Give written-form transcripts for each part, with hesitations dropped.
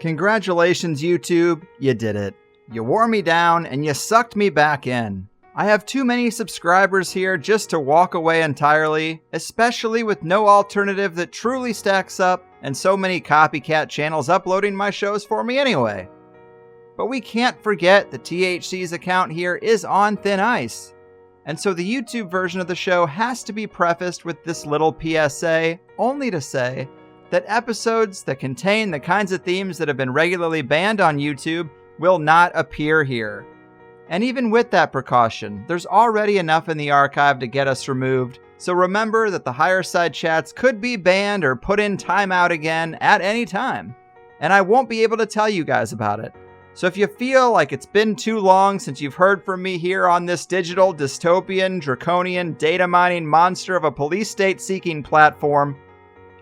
Congratulations, YouTube. You did it. You wore me down and you sucked me back in. I have too many subscribers here just to walk away entirely, especially with no alternative that truly stacks up and so many copycat channels uploading my shows for me anyway. But we can't forget that THC's account here is on thin ice. And so the YouTube version of the show has to be prefaced with this little PSA, only to say that episodes that contain the kinds of themes that have been regularly banned on YouTube will not appear here. And even with that precaution, there's already enough in the archive to get us removed, so remember that the higher side chats could be banned or put in timeout again at any time. And I won't be able to tell you guys about it. So if you feel like it's been too long since you've heard from me here on this digital, dystopian, draconian, data mining monster of a police state seeking platform,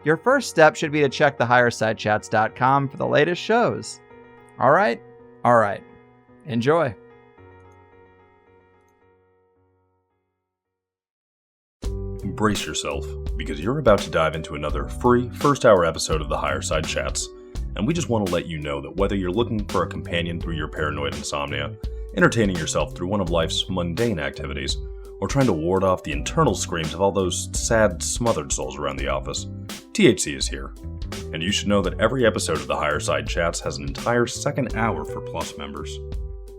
your first step should be to check the highersidechats.com for the latest shows. All right. Enjoy. Brace yourself, because you're about to dive into another free first-hour episode of the Higher Side Chats, and we just want to let you know that whether you're looking for a companion through your paranoid insomnia, entertaining yourself through one of life's mundane activities, or trying to ward off the internal screams of all those sad, smothered souls around the office, THC is here. And you should know that every episode of the Higher Side Chats has an entire second hour for Plus members.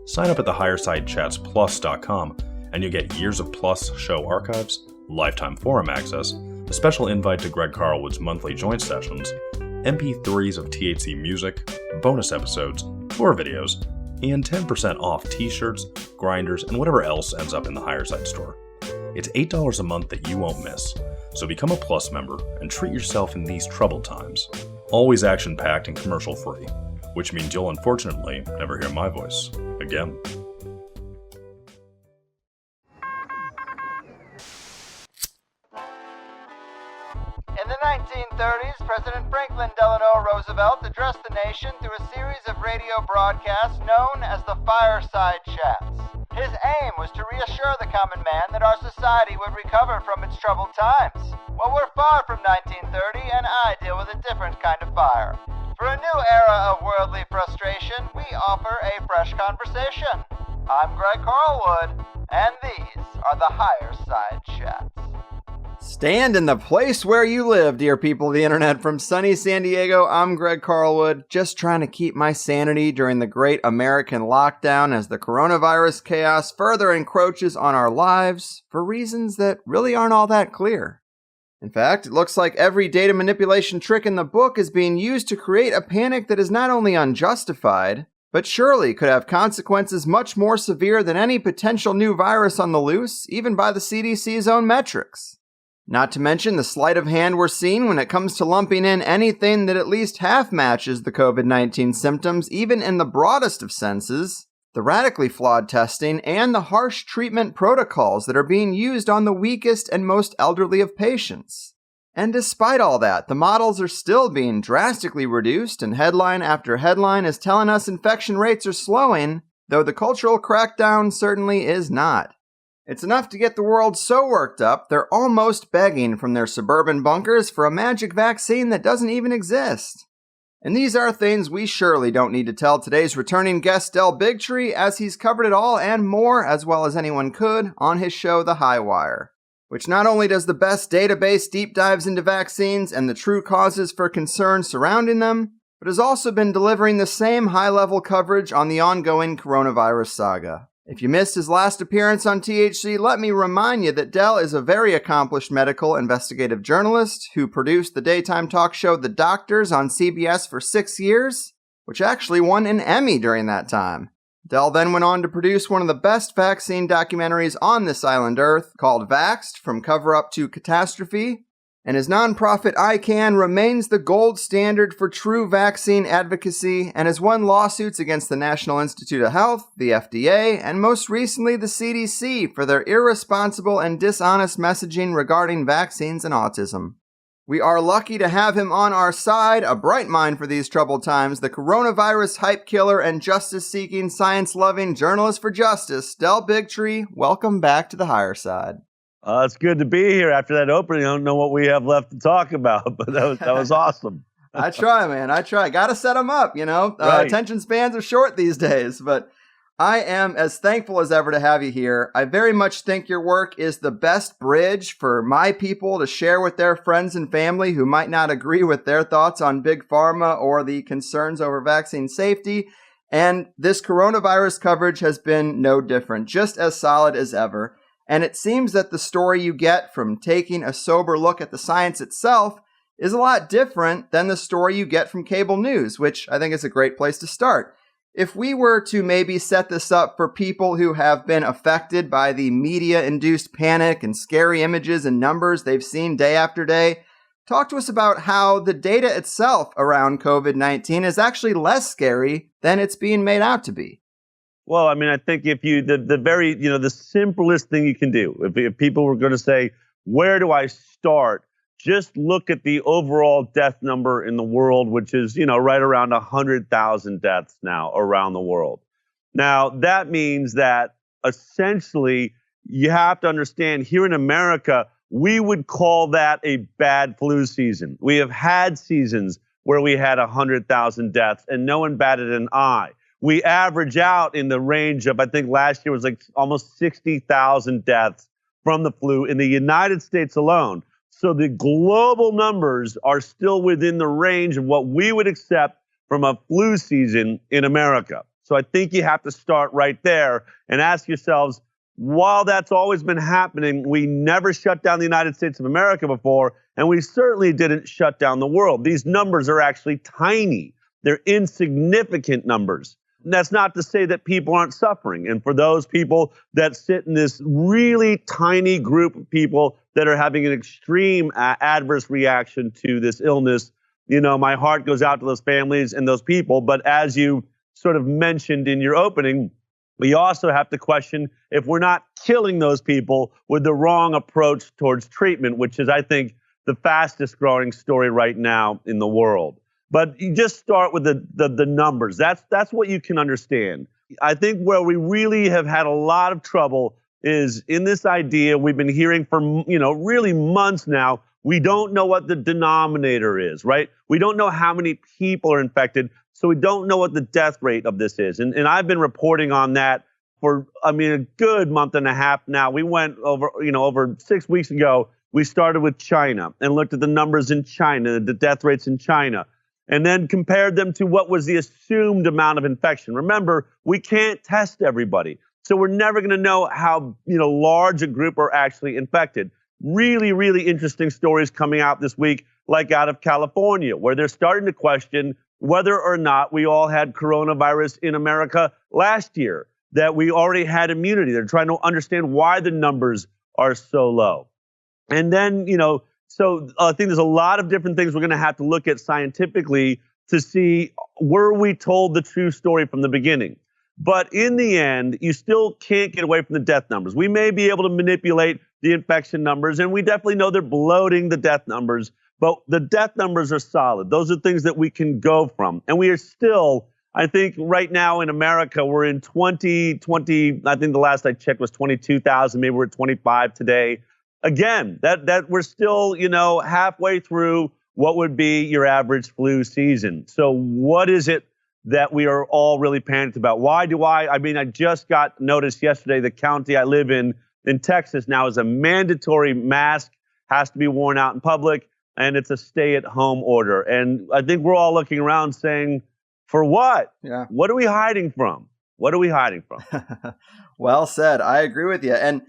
Sign up at thehighersidechatsplus.com and you'll get years of Plus show archives, lifetime forum access, a special invite to Greg Carlwood's monthly joint sessions, MP3s of THC music, bonus episodes, tour videos, and 10% off t-shirts, grinders, and whatever else ends up in the Higher Side store. It's $8 a month that you won't miss, so become a Plus member and treat yourself in these troubled times. Always action-packed and commercial-free, which means you'll unfortunately never hear my voice again. In the 1930s, President Franklin Delano Roosevelt addressed the nation through a series of radio broadcasts known as the Fireside Chats. His aim was to reassure the common man that our society would recover from its troubled times. Well, we're far from 1930, and I deal with a different kind of fire. For a new era of worldly frustration, we offer a fresh conversation. I'm Greg Carlwood, and these are the Higher Side Chats. Stand in the place where you live, dear people of the internet. From sunny San Diego, I'm Greg Carlwood, just trying to keep my sanity during the great American lockdown as the coronavirus chaos further encroaches on our lives for reasons that really aren't all that clear. In fact, it looks like every data manipulation trick in the book is being used to create a panic that is not only unjustified, but surely could have consequences much more severe than any potential new virus on the loose, even by the CDC's own metrics. Not to mention the sleight of hand we're seeing when it comes to lumping in anything that at least half matches the COVID-19 symptoms, even in the broadest of senses, the radically flawed testing, and the harsh treatment protocols that are being used on the weakest and most elderly of patients. And despite all that, the models are still being drastically reduced, and headline after headline is telling us infection rates are slowing, though the cultural crackdown certainly is not. It's enough to get the world so worked up, they're almost begging from their suburban bunkers for a magic vaccine that doesn't even exist. And these are things we surely don't need to tell today's returning guest Del Bigtree, as he's covered it all and more, as well as anyone could, on his show The Highwire, which not only does the best database deep dives into vaccines and the true causes for concern surrounding them, but has also been delivering the same high-level coverage on the ongoing coronavirus saga. If you missed his last appearance on THC, let me remind you that Del is a very accomplished medical investigative journalist who produced the daytime talk show The Doctors on CBS for 6 years, which actually won an Emmy during that time. Del then went on to produce one of the best vaccine documentaries on this island Earth, called Vaxxed, From Cover-Up to Catastrophe, and his nonprofit ICAN remains the gold standard for true vaccine advocacy and has won lawsuits against the National Institute of Health, the FDA, and most recently the CDC for their irresponsible and dishonest messaging regarding vaccines and autism. We are lucky to have him on our side, a bright mind for these troubled times, the coronavirus hype killer and justice-seeking, science-loving journalist for justice, Del Bigtree. Welcome back to the Higher Side. It's good to be here after that opening. I don't know what we have left to talk about, but that was awesome. I try, man. I try. Got to set them up, Right. Attention spans are short these days, but I am as thankful as ever to have you here. I very much think your work is the best bridge for my people to share with their friends and family who might not agree with their thoughts on big pharma or the concerns over vaccine safety. And this coronavirus coverage has been no different, just as solid as ever. And it seems that the story you get from taking a sober look at the science itself is a lot different than the story you get from cable news, which I think is a great place to start. If we were to maybe set this up for people who have been affected by the media-induced panic and scary images and numbers they've seen day after day, talk to us about how the data itself around COVID-19 is actually less scary than it's being made out to be. Well, I mean, I think if you, the simplest thing you can do, if people were going to say, where do I start? Just look at the overall death number in the world, which is, right around 100,000 deaths now around the world. Now, that means that essentially you have to understand here in America, we would call that a bad flu season. We have had seasons where we had 100,000 deaths and no one batted an eye. We average out in the range of, I think last year was like almost 60,000 deaths from the flu in the United States alone. So the global numbers are still within the range of what we would accept from a flu season in America. So I think you have to start right there and ask yourselves, while that's always been happening, we never shut down the United States of America before, and we certainly didn't shut down the world. These numbers are actually tiny. They're insignificant numbers. And that's not to say that people aren't suffering. And for those people that sit in this really tiny group of people that are having an extreme adverse reaction to this illness, my heart goes out to those families and those people. But as you sort of mentioned in your opening, we also have to question if we're not killing those people with the wrong approach towards treatment, which is, I think, the fastest growing story right now in the world. But you just start with the numbers. That's what you can understand. I think where we really have had a lot of trouble is in this idea we've been hearing for really months now. We don't know what the denominator is, right? We don't know how many people are infected, so we don't know what the death rate of this is. And I've been reporting on that for a good month and a half now. We went over 6 weeks ago. We started with China and looked at the numbers in China, the death rates in China, and then compared them to what was the assumed amount of infection. Remember, we can't test everybody, so we're never going to know how large a group are actually infected. Really, really interesting stories coming out this week, like out of California, where they're starting to question whether or not we all had coronavirus in America last year, that we already had immunity. They're trying to understand why the numbers are so low. And then, so I think there's a lot of different things we're going to have to look at scientifically to see, were we told the true story from the beginning? But in the end, you still can't get away from the death numbers. We may be able to manipulate the infection numbers, and we definitely know they're bloating the death numbers, but the death numbers are solid. Those are things that we can go from. And we are still, I think right now in America, we're in 2020, I think the last I checked was 22,000, maybe we're at 25 today. Again, that we're still, halfway through what would be your average flu season. So what is it that we are all really panicked about? Why do I just got notice yesterday, the county I live in Texas now is a mandatory mask, has to be worn out in public, and it's a stay-at-home order. And I think we're all looking around saying, for what? Yeah. What are we hiding from? What are we hiding from? Well said. I agree with you. And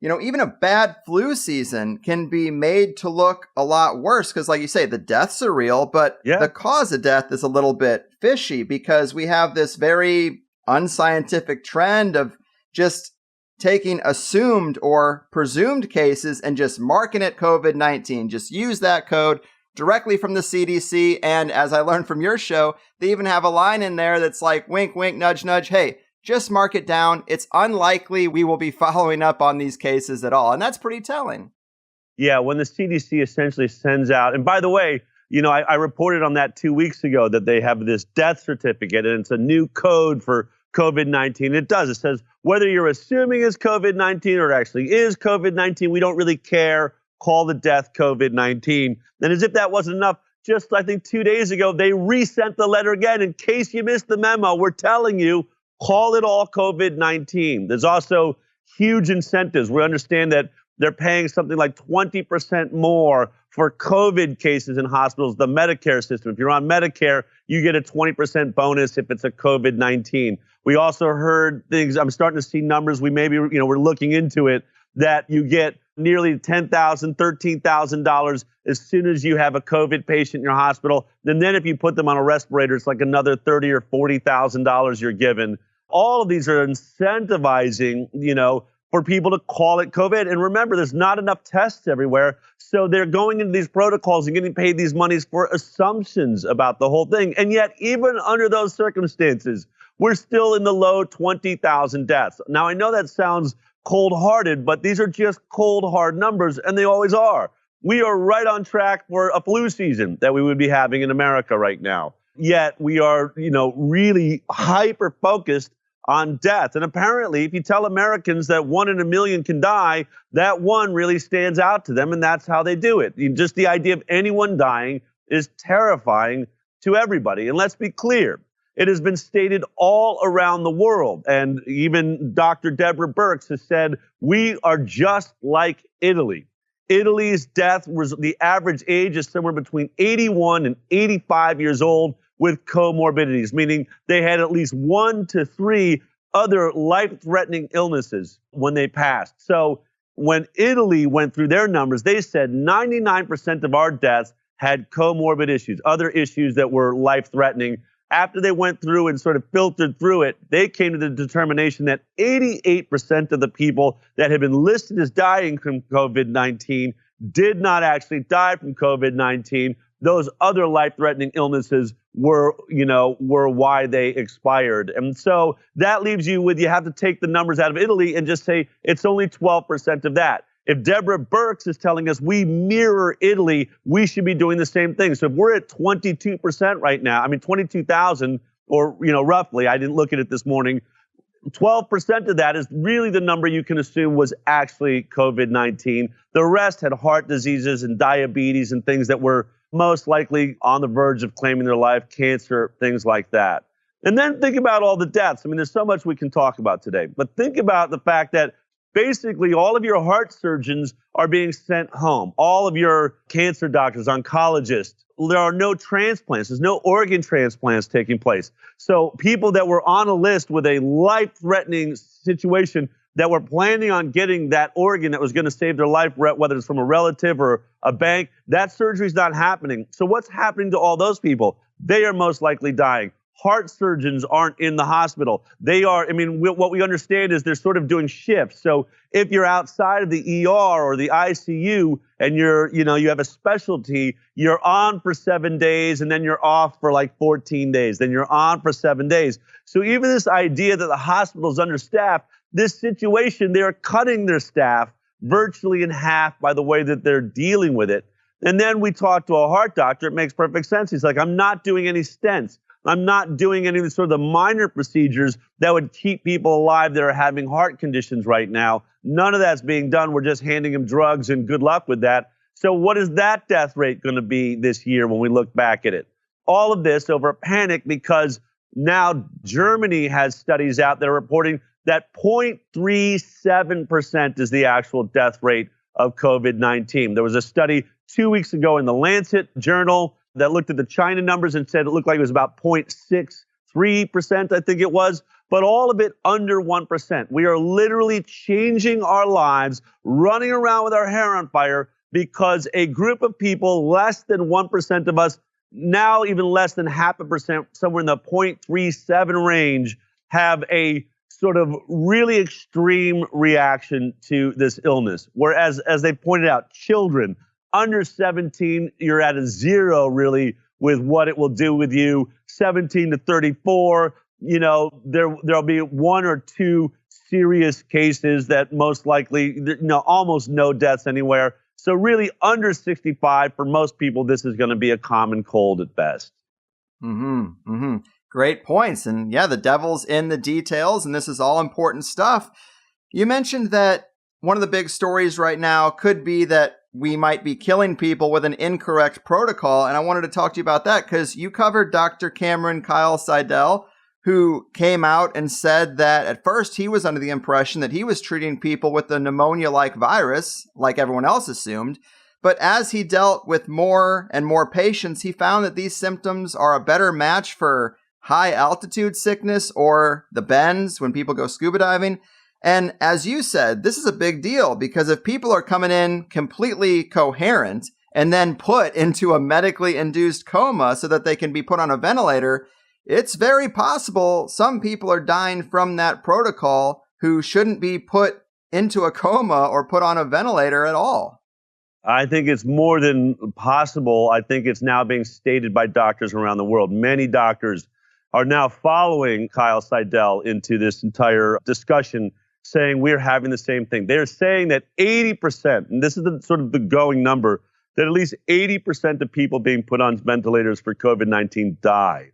even a bad flu season can be made to look a lot worse because, like you say, the deaths are real, but the cause of death is a little bit fishy because we have this very unscientific trend of just taking assumed or presumed cases and just marking it COVID-19. Just use that code directly from the CDC. And as I learned from your show, they even have a line in there that's like, wink, wink, nudge, nudge. Hey, just mark it down. It's unlikely we will be following up on these cases at all. And that's pretty telling. Yeah, when the CDC essentially sends out, and by the way, I reported on that 2 weeks ago that they have this death certificate and it's a new code for COVID-19. It does. It says whether you're assuming it's COVID-19 or it actually is COVID-19, we don't really care. Call the death COVID-19. And as if that wasn't enough, just, I think 2 days ago, they resent the letter again. In case you missed the memo, we're telling you, call it all COVID-19. There's also huge incentives. We understand that they're paying something like 20% more for COVID cases in hospitals, the Medicare system. If you're on Medicare, you get a 20% bonus if it's a COVID-19. We also heard things, I'm starting to see numbers, we're looking into it, that you get nearly $10,000, $13,000 as soon as you have a COVID patient in your hospital. And then if you put them on a respirator, it's like another $30,000 or $40,000 you're given. All of these are incentivizing, for people to call it COVID. And remember, there's not enough tests everywhere. So they're going into these protocols and getting paid these monies for assumptions about the whole thing. And yet, even under those circumstances, we're still in the low 20,000 deaths. Now, I know that sounds cold-hearted, but these are just cold, hard numbers, and they always are. We are right on track for a flu season that we would be having in America right now. Yet we are, really hyper-focused on death. And apparently, if you tell Americans that 1 in a million can die, that one really stands out to them, and that's how they do it. Just the idea of anyone dying is terrifying to everybody. And let's be clear, it has been stated all around the world, and even Dr. Deborah Birx has said, we are just like Italy. Italy's death was, the average age is somewhere between 81 and 85 years old with comorbidities, meaning they had at least 1 to 3 other life-threatening illnesses when they passed. So when Italy went through their numbers, they said 99% of our deaths had comorbid issues, other issues that were life-threatening. After they went through and sort of filtered through it, they came to the determination that 88% of the people that had been listed as dying from COVID-19 did not actually die from COVID-19. Those other life-threatening illnesses were why they expired. And so that leaves you with, you have to take the numbers out of Italy and just say it's only 12% of that. If Deborah Birx is telling us we mirror Italy, we should be doing the same thing. So if we're at 22% right now, 22,000 or, roughly, I didn't look at it this morning, 12% of that is really the number you can assume was actually COVID-19. The rest had heart diseases and diabetes and things that were most likely on the verge of claiming their life, cancer, things like that. And then think about all the deaths. There's so much we can talk about today, but think about the fact that basically all of your heart surgeons are being sent home. All of your cancer doctors, oncologists, there are no transplants. There's no organ transplants taking place. So people that were on a list with a life-threatening situation that were planning on getting that organ that was going to save their life, whether it's from a relative or a bank, that surgery is not happening. So what's happening to all those people? They are most likely dying. Heart surgeons aren't in the hospital. They are, what we understand is they're sort of doing shifts. So if you're outside of the ER or the ICU and you have a specialty, you're on for 7 days and then you're off for like 14 days. Then you're on for 7 days. So even this idea that the hospital is understaffed, this situation, they're cutting their staff virtually in half by the way that they're dealing with it. And then we talk to a heart doctor. It makes perfect sense. He's like, I'm not doing any stents. I'm not doing any of the sort of the minor procedures that would keep people alive that are having heart conditions right now. None of that's being done. We're just handing them drugs and good luck with that. So what is that death rate going to be this year when we look back at it? All of this over a panic because now Germany has studies out that are reporting that 0.37% is the actual death rate of COVID-19. There was a study 2 weeks ago in the Lancet journal that looked at the China numbers and said it looked like it was about 0.63%, I think it was, but all of it under 1%. We are literally changing our lives, running around with our hair on fire because a group of people, less than 1% of us, now even less than 0.5%, somewhere in the 0.37 range, have a sort of really extreme reaction to this illness. Whereas, as they pointed out, children under 17, you're at a 0 really with what it will do with you. 17 to 34, there'll be 1 or 2 serious cases that most likely, almost no deaths anywhere. So really under 65, for most people, this is going to be a common cold at best. Great points. And yeah, the devil's in the details, and this is all important stuff. You mentioned that one of the big stories right now could be that we might be killing people with an incorrect protocol. And I wanted to talk to you about that because you covered Dr. Cameron Kyle Seidel, who came out and said that at first he was under the impression that he was treating people with the pneumonia-like virus, like everyone else assumed. But as he dealt with more and more patients, he found that these symptoms are a better match for high altitude sickness or the bends when people go scuba diving. And as you said, this is a big deal because if people are coming in completely coherent and then put into a medically induced coma so that they can be put on a ventilator, it's very possible some people are dying from that protocol who shouldn't be put into a coma or put on a ventilator at all. I think it's more than possible. I think it's now being stated by doctors around the world. Many doctors are now following Kyle Seidel into this entire discussion, saying we're having the same thing. They're saying that 80%, and this is sort of the going number, that at least 80% of people being put on ventilators for COVID-19 die.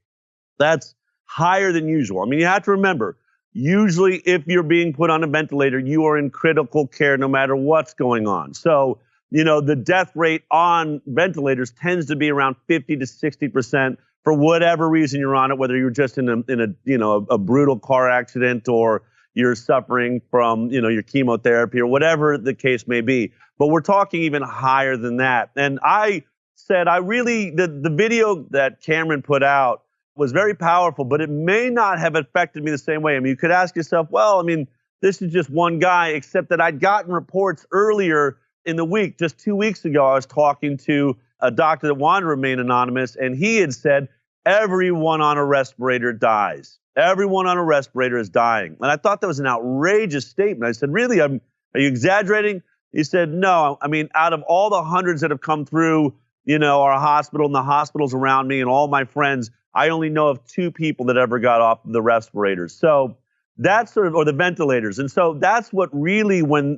That's higher than usual. I mean, you have to remember, usually if you're being put on a ventilator, you are in critical care no matter what's going on. So, the death rate on ventilators tends to be around 50 to 60% for whatever reason you're on it, whether you're just in a brutal car accident or you're suffering from, your chemotherapy or whatever the case may be. But we're talking even higher than that. And I said, the video that Cameron put out was very powerful, but it may not have affected me the same way. I mean, you could ask yourself, well, I mean, this is just one guy, except that I'd gotten reports earlier in the week, just 2 weeks ago, I was talking to a doctor that wanted to remain anonymous, and he had said, everyone on a respirator dies. Everyone on a respirator is dying. And I thought that was an outrageous statement. I said, really, are you exaggerating? He said, no. I mean, out of all the hundreds that have come through, our hospital and the hospitals around me and all my friends, I only know of 2 people that ever got off the respirators. So that's or the ventilators. And so that's what really, when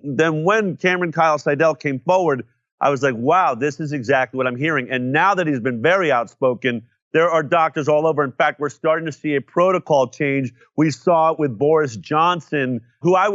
Cameron Kyle Seidel came forward, I was like, wow, this is exactly what I'm hearing. And now that he's been very outspoken, there are doctors all over. In fact, we're starting to see a protocol change. We saw it with Boris Johnson, who I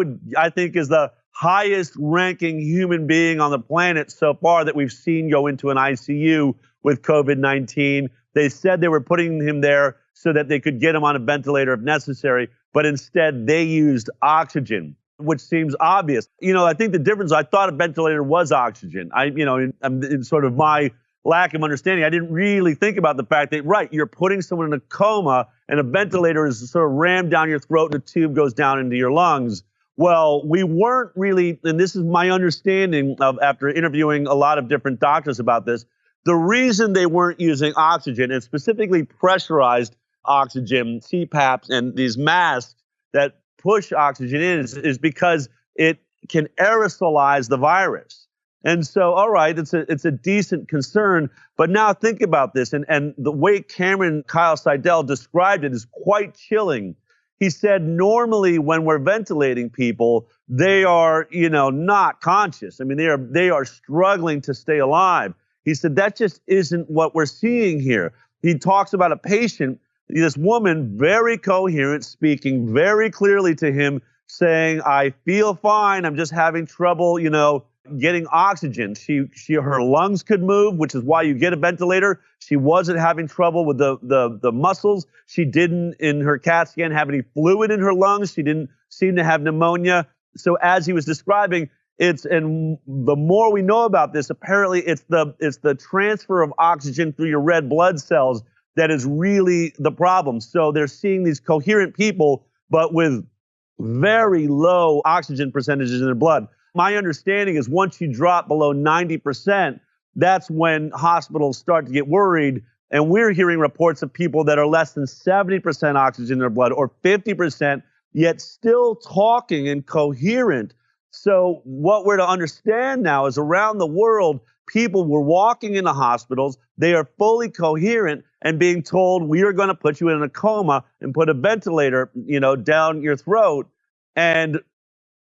think is the highest ranking human being on the planet so far that we've seen go into an ICU with COVID-19. They said they were putting him there so that they could get him on a ventilator if necessary, but instead they used oxygen, which seems obvious. I think the difference, I thought a ventilator was oxygen. In sort of my lack of understanding, I didn't really think about the fact that, right, you're putting someone in a coma and a ventilator is sort of rammed down your throat and a tube goes down into your lungs. Well, we weren't really, and this is my understanding of after interviewing a lot of different doctors about this, the reason they weren't using oxygen, and specifically pressurized oxygen, CPAPs, and these masks that push oxygen in is because it can aerosolize the virus. And so, all right, it's a decent concern. But now think about this. And the way Cameron Kyle Seidel described it is quite chilling. He said normally when we're ventilating people, they are, not conscious. I mean, they are struggling to stay alive. He said that just isn't what we're seeing here. He talks about a patient, this woman, very coherent, speaking very clearly to him, saying, I feel fine. I'm just having trouble, getting oxygen. Her lungs could move, which is why you get a ventilator. She wasn't having trouble with the muscles. She didn't, in her CAT scan, have any fluid in her lungs. She didn't seem to have pneumonia. So as he was describing, and the more we know about this, apparently it's the transfer of oxygen through your red blood cells that is really the problem. So they're seeing these coherent people, but with very low oxygen percentages in their blood. My understanding is once you drop below 90%, that's when hospitals start to get worried. And we're hearing reports of people that are less than 70% oxygen in their blood or 50%, yet still talking and coherent. So what we're to understand now is around the world, people were walking into hospitals. They are fully coherent and being told, we are going to put you in a coma and put a ventilator, down your throat. And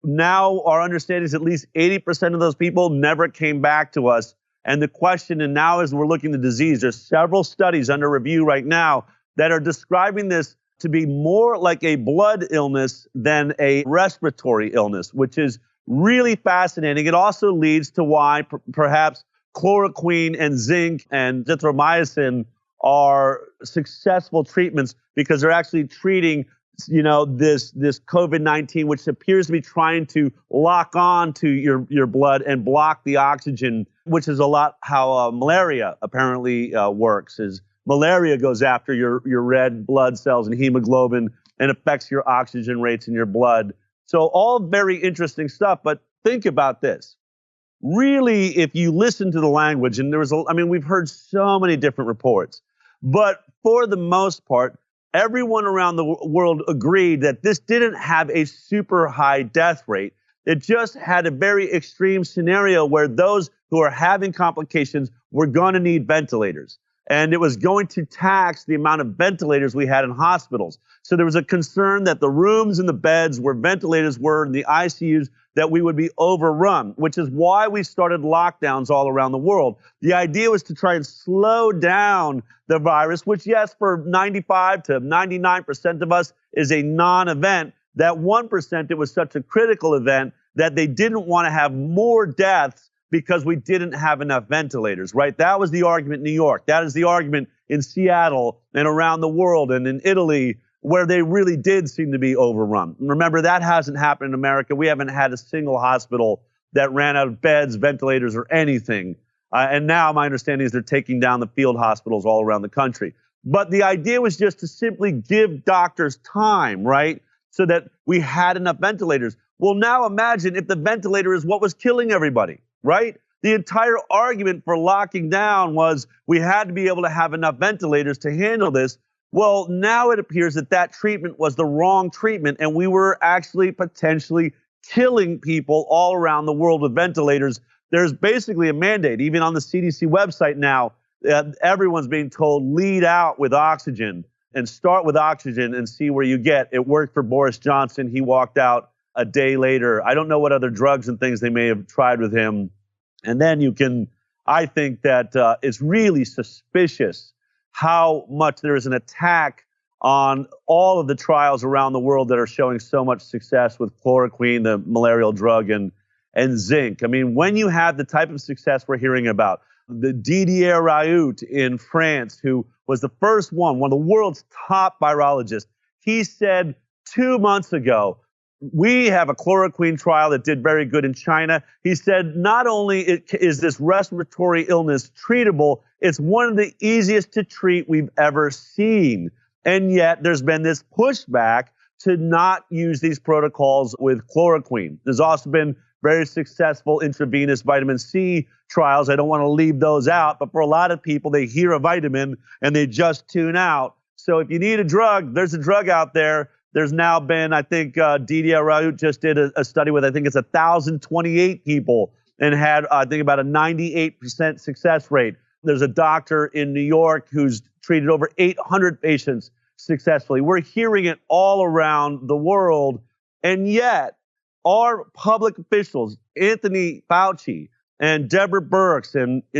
now our understanding is at least 80% of those people never came back to us. And the question, and now as we're looking at the disease, there's several studies under review right now that are describing this to be more like a blood illness than a respiratory illness, which is Really fascinating. It also leads to why perhaps chloroquine and zinc and zithromycin are successful treatments, because they're actually treating, this COVID-19, which appears to be trying to lock on to your blood and block the oxygen, which is a lot how malaria apparently works. Is malaria goes after your red blood cells and hemoglobin and affects your oxygen rates in your blood. So all very interesting stuff, but think about this. Really, if you listen to the language, and we've heard so many different reports, but for the most part, everyone around the world agreed that this didn't have a super high death rate. It just had a very extreme scenario where those who are having complications were going to need ventilators. And it was going to tax the amount of ventilators we had in hospitals. So there was a concern that the rooms and the beds where ventilators were in the ICUs, that we would be overrun, which is why we started lockdowns all around the world. The idea was to try and slow down the virus, which, yes, for 95 to 99% of us is a non-event. That 1%, it was such a critical event that they didn't want to have more deaths because we didn't have enough ventilators, right? That was the argument in New York. That is the argument in Seattle and around the world and in Italy, where they really did seem to be overrun. Remember, that hasn't happened in America. We haven't had a single hospital that ran out of beds, ventilators, or anything. And now my understanding is they're taking down the field hospitals all around the country. But the idea was just to simply give doctors time, right? So that we had enough ventilators. Well, now imagine if the ventilator is what was killing everybody, right? The entire argument for locking down was we had to be able to have enough ventilators to handle this. Well, now it appears that treatment was the wrong treatment, and we were actually potentially killing people all around the world with ventilators. There's basically a mandate, even on the CDC website now, everyone's being told lead out with oxygen and start with oxygen and see where you get. It worked for Boris Johnson. He walked out a day later. I don't know what other drugs and things they may have tried with him. And then I think that it's really suspicious how much there is an attack on all of the trials around the world that are showing so much success with chloroquine, the malarial drug, and zinc. I mean, when you have the type of success we're hearing about, the Didier Raoult in France, who was the first one of the world's top virologists, he said 2 months ago, we have a chloroquine trial that did very good in China. He said not only is this respiratory illness treatable, it's one of the easiest to treat we've ever seen. And yet there's been this pushback to not use these protocols with chloroquine. There's also been very successful intravenous vitamin C trials. I don't want to leave those out, but for a lot of people, they hear a vitamin and they just tune out. So if you need a drug, there's a drug out there. There's now been, I think Didier Raoult just did a study with, I think it's 1,028 people and had, I think, about a 98% success rate. There's a doctor in New York who's treated over 800 patients successfully. We're hearing it all around the world. And yet, our public officials, Anthony Fauci and Deborah Birx,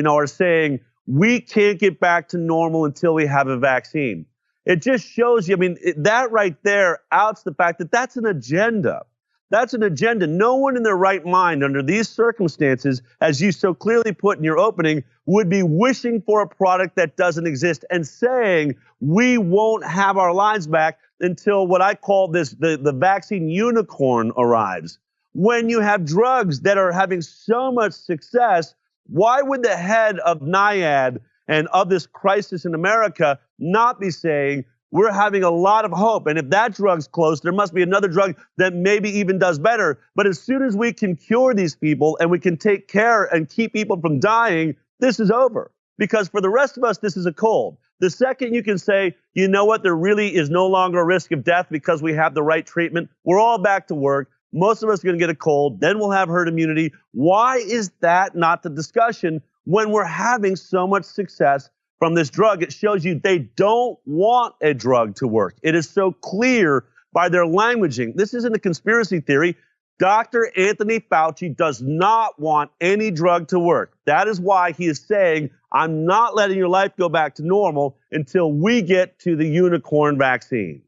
are saying we can't get back to normal until we have a vaccine. It just shows you, that right there outs the fact that that's an agenda. That's an agenda. No one in their right mind under these circumstances, as you so clearly put in your opening, would be wishing for a product that doesn't exist and saying we won't have our lives back until what I call the vaccine unicorn arrives. When you have drugs that are having so much success, why would the head of NIAID and of this crisis in America not be saying, we're having a lot of hope, and if that drug's close, there must be another drug that maybe even does better. But as soon as we can cure these people and we can take care and keep people from dying, this is over. Because for the rest of us, this is a cold. The second you can say, you know what, there really is no longer a risk of death because we have the right treatment, we're all back to work. Most of us are going to get a cold, then we'll have herd immunity. Why is that not the discussion when we're having so much success from this drug? It shows you they don't want a drug to work. It is so clear by their languaging. This isn't a conspiracy theory. Dr. Anthony Fauci does not want any drug to work. That is why he is saying, I'm not letting your life go back to normal until we get to the unicorn vaccine.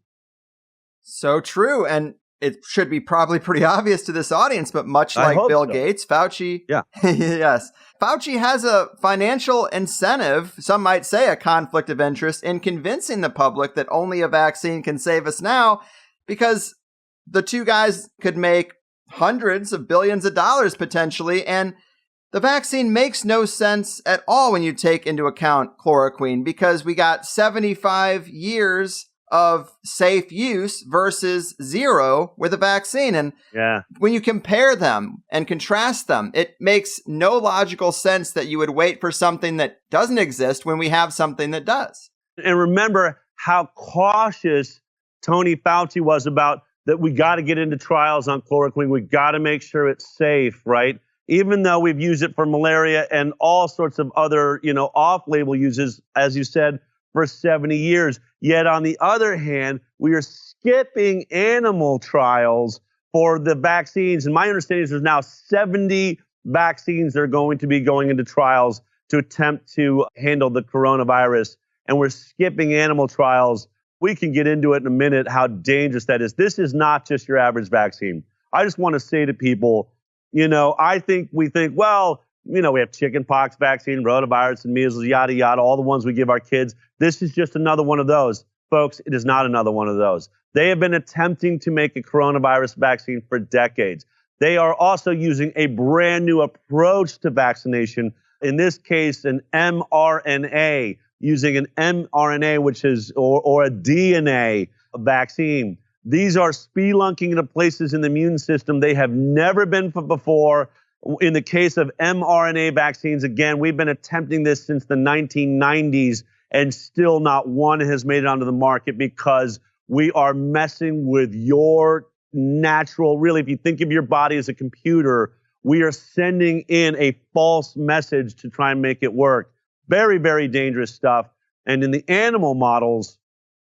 So true. And it should be probably pretty obvious to this audience, but much I like hope Bill so. Gates, Fauci, Yeah. yes, Fauci has a financial incentive, some might say a conflict of interest, in convincing the public that only a vaccine can save us now, because the two guys could make hundreds of billions of dollars potentially, and the vaccine makes no sense at all when you take into account chloroquine, because we got 75 years of safe use versus 0 with a vaccine. And when you compare them and contrast them, it makes no logical sense that you would wait for something that doesn't exist when we have something that does. And remember how cautious Tony Fauci was about that. We got to get into trials on chloroquine. We got to make sure it's safe, right? Even though we've used it for malaria and all sorts of other, off-label uses, as you said, for 70 years. Yet on the other hand, we are skipping animal trials for the vaccines. And my understanding is there's now 70 vaccines that are going to be going into trials to attempt to handle the coronavirus. And we're skipping animal trials. We can get into it in a minute, how dangerous that is. This is not just your average vaccine. I just want to say to people, we think, well, we have chickenpox vaccine, rotavirus and measles, yada, yada, all the ones we give our kids. This is just another one of those. Folks, it is not another one of those. They have been attempting to make a coronavirus vaccine for decades. They are also using a brand new approach to vaccination. In this case, an mRNA, using an mRNA, which is, or a DNA vaccine. These are spelunking into places in the immune system they have never been before. In the case of mRNA vaccines, again, we've been attempting this since the 1990s, and still not one has made it onto the market because we are messing with your natural, really, if you think of your body as a computer, we are sending in a false message to try and make it work. Very, very dangerous stuff. And in the animal models,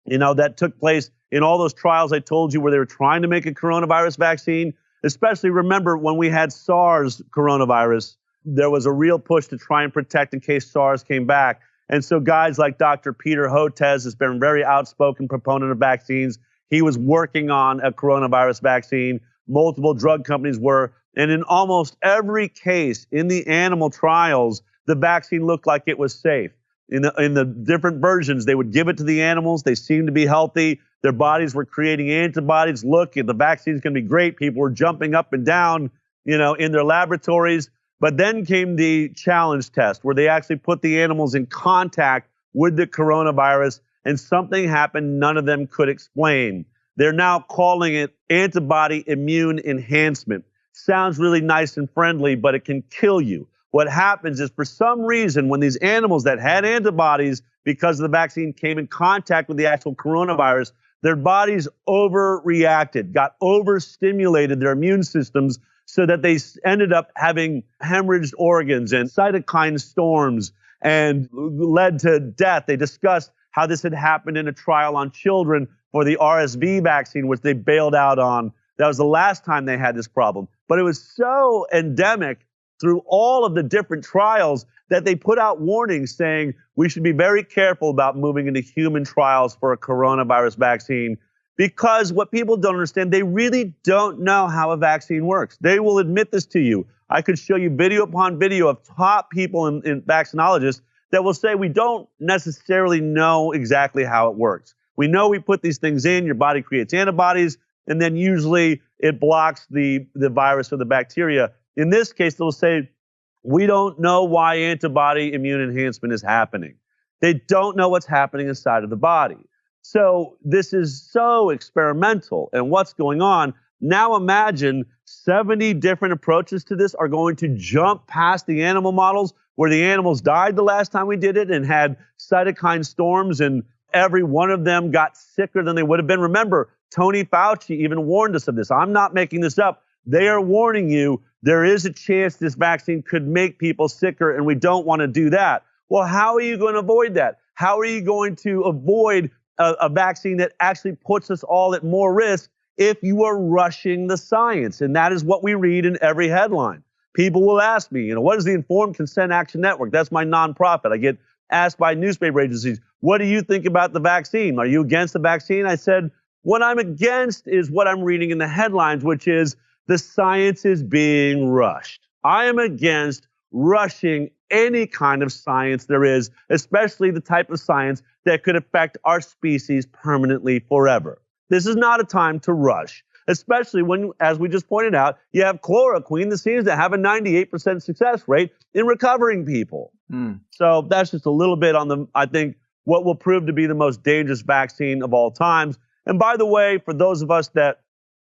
that took place in all those trials I told you where they were trying to make a coronavirus vaccine. Especially remember when we had SARS coronavirus, there was a real push to try and protect in case SARS came back. And so guys like Dr. Peter Hotez has been a very outspoken proponent of vaccines. He was working on a coronavirus vaccine. Multiple drug companies were. And in almost every case in the animal trials, the vaccine looked like it was safe. In the different versions, they would give it to the animals. They seemed to be healthy. Their bodies were creating antibodies. Look, the vaccine's going to be great. People were jumping up and down, in their laboratories. But then came the challenge test where they actually put the animals in contact with the coronavirus, and something happened none of them could explain. They're now calling it antibody immune enhancement. Sounds really nice and friendly, but it can kill you. What happens is, for some reason, when these animals that had antibodies because the vaccine came in contact with the actual coronavirus, their bodies overreacted, got overstimulated, their immune systems, so that they ended up having hemorrhaged organs and cytokine storms and led to death. They discussed how this had happened in a trial on children for the RSV vaccine, which they bailed out on. That was the last time they had this problem. But it was so endemic through all of the different trials that they put out warnings saying we should be very careful about moving into human trials for a coronavirus vaccine, because what people don't understand, they really don't know how a vaccine works. They will admit this to you. I could show you video upon video of top people in vaccinologists that will say we don't necessarily know exactly how it works. We know we put these things in, your body creates antibodies, and then usually it blocks the virus or the bacteria. In this case, they'll say, we don't know why antibody immune enhancement is happening. They don't know what's happening inside of the body. So this is so experimental. And what's going on? Now imagine 70 different approaches to this are going to jump past the animal models where the animals died the last time we did it and had cytokine storms, and every one of them got sicker than they would have been. Remember, Tony Fauci even warned us of this. I'm not making this up. They are warning you there is a chance this vaccine could make people sicker, and we don't want to do that. Well, how are you going to avoid that? How are you going to avoid a vaccine that actually puts us all at more risk if you are rushing the science? And that is what we read in every headline. People will ask me, what is the Informed Consent Action Network? That's my nonprofit. I get asked by newspaper agencies, what do you think about the vaccine? Are you against the vaccine? I said, What I'm against is what I'm reading in the headlines, which is the science is being rushed. I am against rushing any kind of science there is, especially the type of science that could affect our species permanently forever. This is not a time to rush, especially when, as we just pointed out, you have chloroquine that seems to have a 98% success rate in recovering people. So that's just a little bit on I think, what will prove to be the most dangerous vaccine of all times. And by the way, for those of us that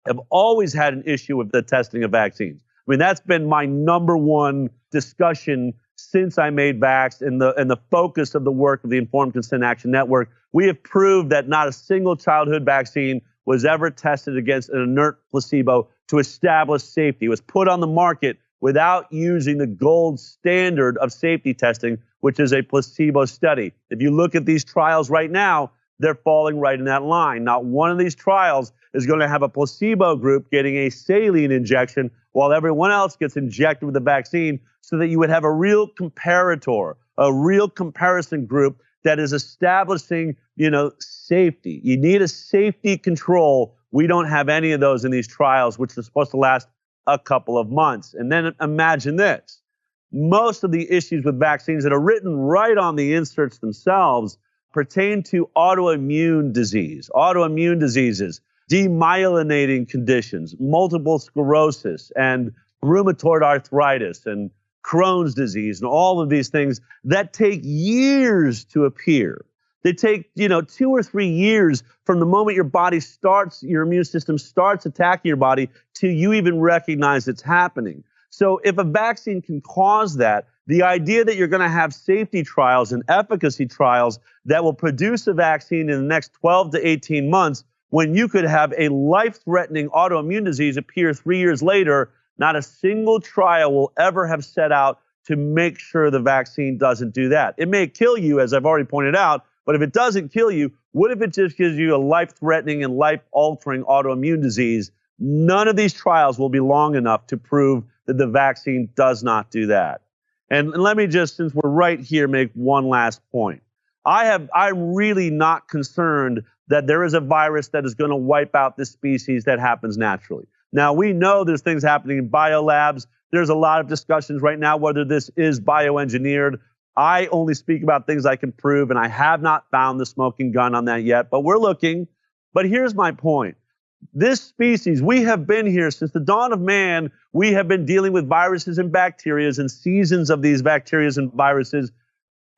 have always had an issue with the testing of vaccines, I mean, that's been my number one discussion since I made Vax and the focus of the work of the Informed Consent Action Network. We have proved that not a single childhood vaccine was ever tested against an inert placebo to establish safety. It was put on the market without using the gold standard of safety testing, which is a placebo study. If you look at these trials right now, they're falling right in that line. Not one of these trials is going to have a placebo group getting a saline injection while everyone else gets injected with the vaccine, so that you would have a real comparator, a real comparison group that is establishing, safety. You need a safety control. We don't have any of those in these trials, which are supposed to last a couple of months. And then imagine this. Most of the issues with vaccines that are written right on the inserts themselves pertain to autoimmune diseases, demyelinating conditions, multiple sclerosis, and rheumatoid arthritis, and Crohn's disease, and all of these things that take years to appear. They take, 2 or 3 years from the moment your immune system starts attacking your body till you even recognize it's happening. So if a vaccine can cause that, the idea that you're going to have safety trials and efficacy trials that will produce a vaccine in the next 12 to 18 months, when you could have a life-threatening autoimmune disease appear 3 years later, not a single trial will ever have set out to make sure the vaccine doesn't do that. It may kill you, as I've already pointed out, but if it doesn't kill you, what if it just gives you a life-threatening and life-altering autoimmune disease? None of these trials will be long enough to prove that the vaccine does not do that. And let me just, since we're right here, make one last point. I'm really not concerned that there is a virus that is going to wipe out this species that happens naturally. Now, we know there's things happening in biolabs. There's a lot of discussions right now whether this is bioengineered. I only speak about things I can prove, and I have not found the smoking gun on that yet, but we're looking. But here's my point. This species, we have been here since the dawn of man. We have been dealing with viruses and bacteria and seasons of these bacteria and viruses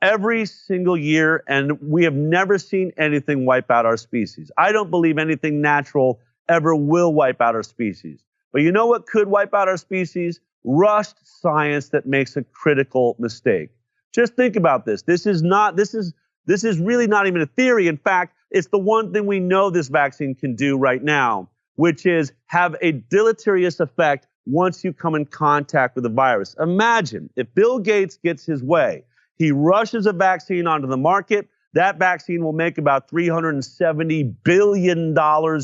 every single year, and we have never seen anything wipe out our species. I don't believe anything natural ever will wipe out our species. But you know what could wipe out our species? Rushed science that makes a critical mistake. Just think about this. This is really not even a theory. In fact, it's the one thing we know this vaccine can do right now, which is have a deleterious effect once you come in contact with the virus. Imagine if Bill Gates gets his way. He rushes a vaccine onto the market. That vaccine will make about $370 billion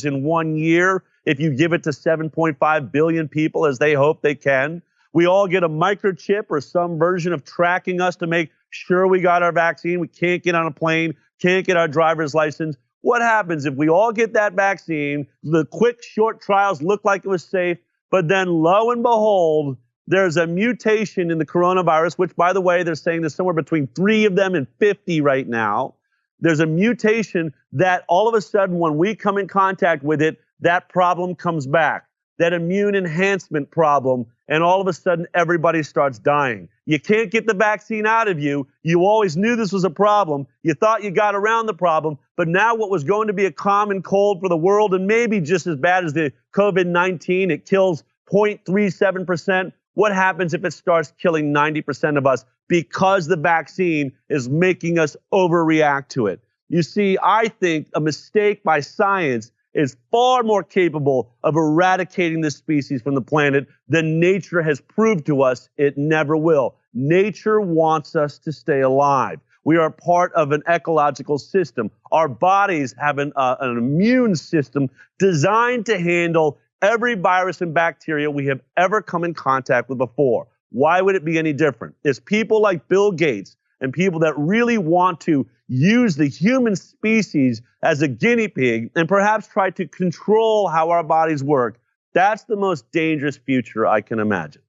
in 1 year if you give it to 7.5 billion people, as they hope they can. We all get a microchip or some version of tracking us to make sure we got our vaccine. We can't get on a plane, can't get our driver's license. What happens if we all get that vaccine? The quick, short trials look like it was safe, but then lo and behold, there's a mutation in the coronavirus, which, by the way, they're saying there's somewhere between 3 of them and 50 right now. There's a mutation that all of a sudden, when we come in contact with it, that problem comes back, that immune enhancement problem, and all of a sudden, everybody starts dying. You can't get the vaccine out of you. You always knew this was a problem. You thought you got around the problem, but now what was going to be a common cold for the world, and maybe just as bad as the COVID-19, it kills 0.37%. What happens if it starts killing 90% of us because the vaccine is making us overreact to it? You see, I think a mistake by science is far more capable of eradicating this species from the planet than nature has proved to us it never will. Nature wants us to stay alive. We are part of an ecological system. Our bodies have an immune system designed to handle every virus and bacteria we have ever come in contact with before. Why would it be any different? It's people like Bill Gates and people that really want to use the human species as a guinea pig and perhaps try to control how our bodies work, that's the most dangerous future I can imagine.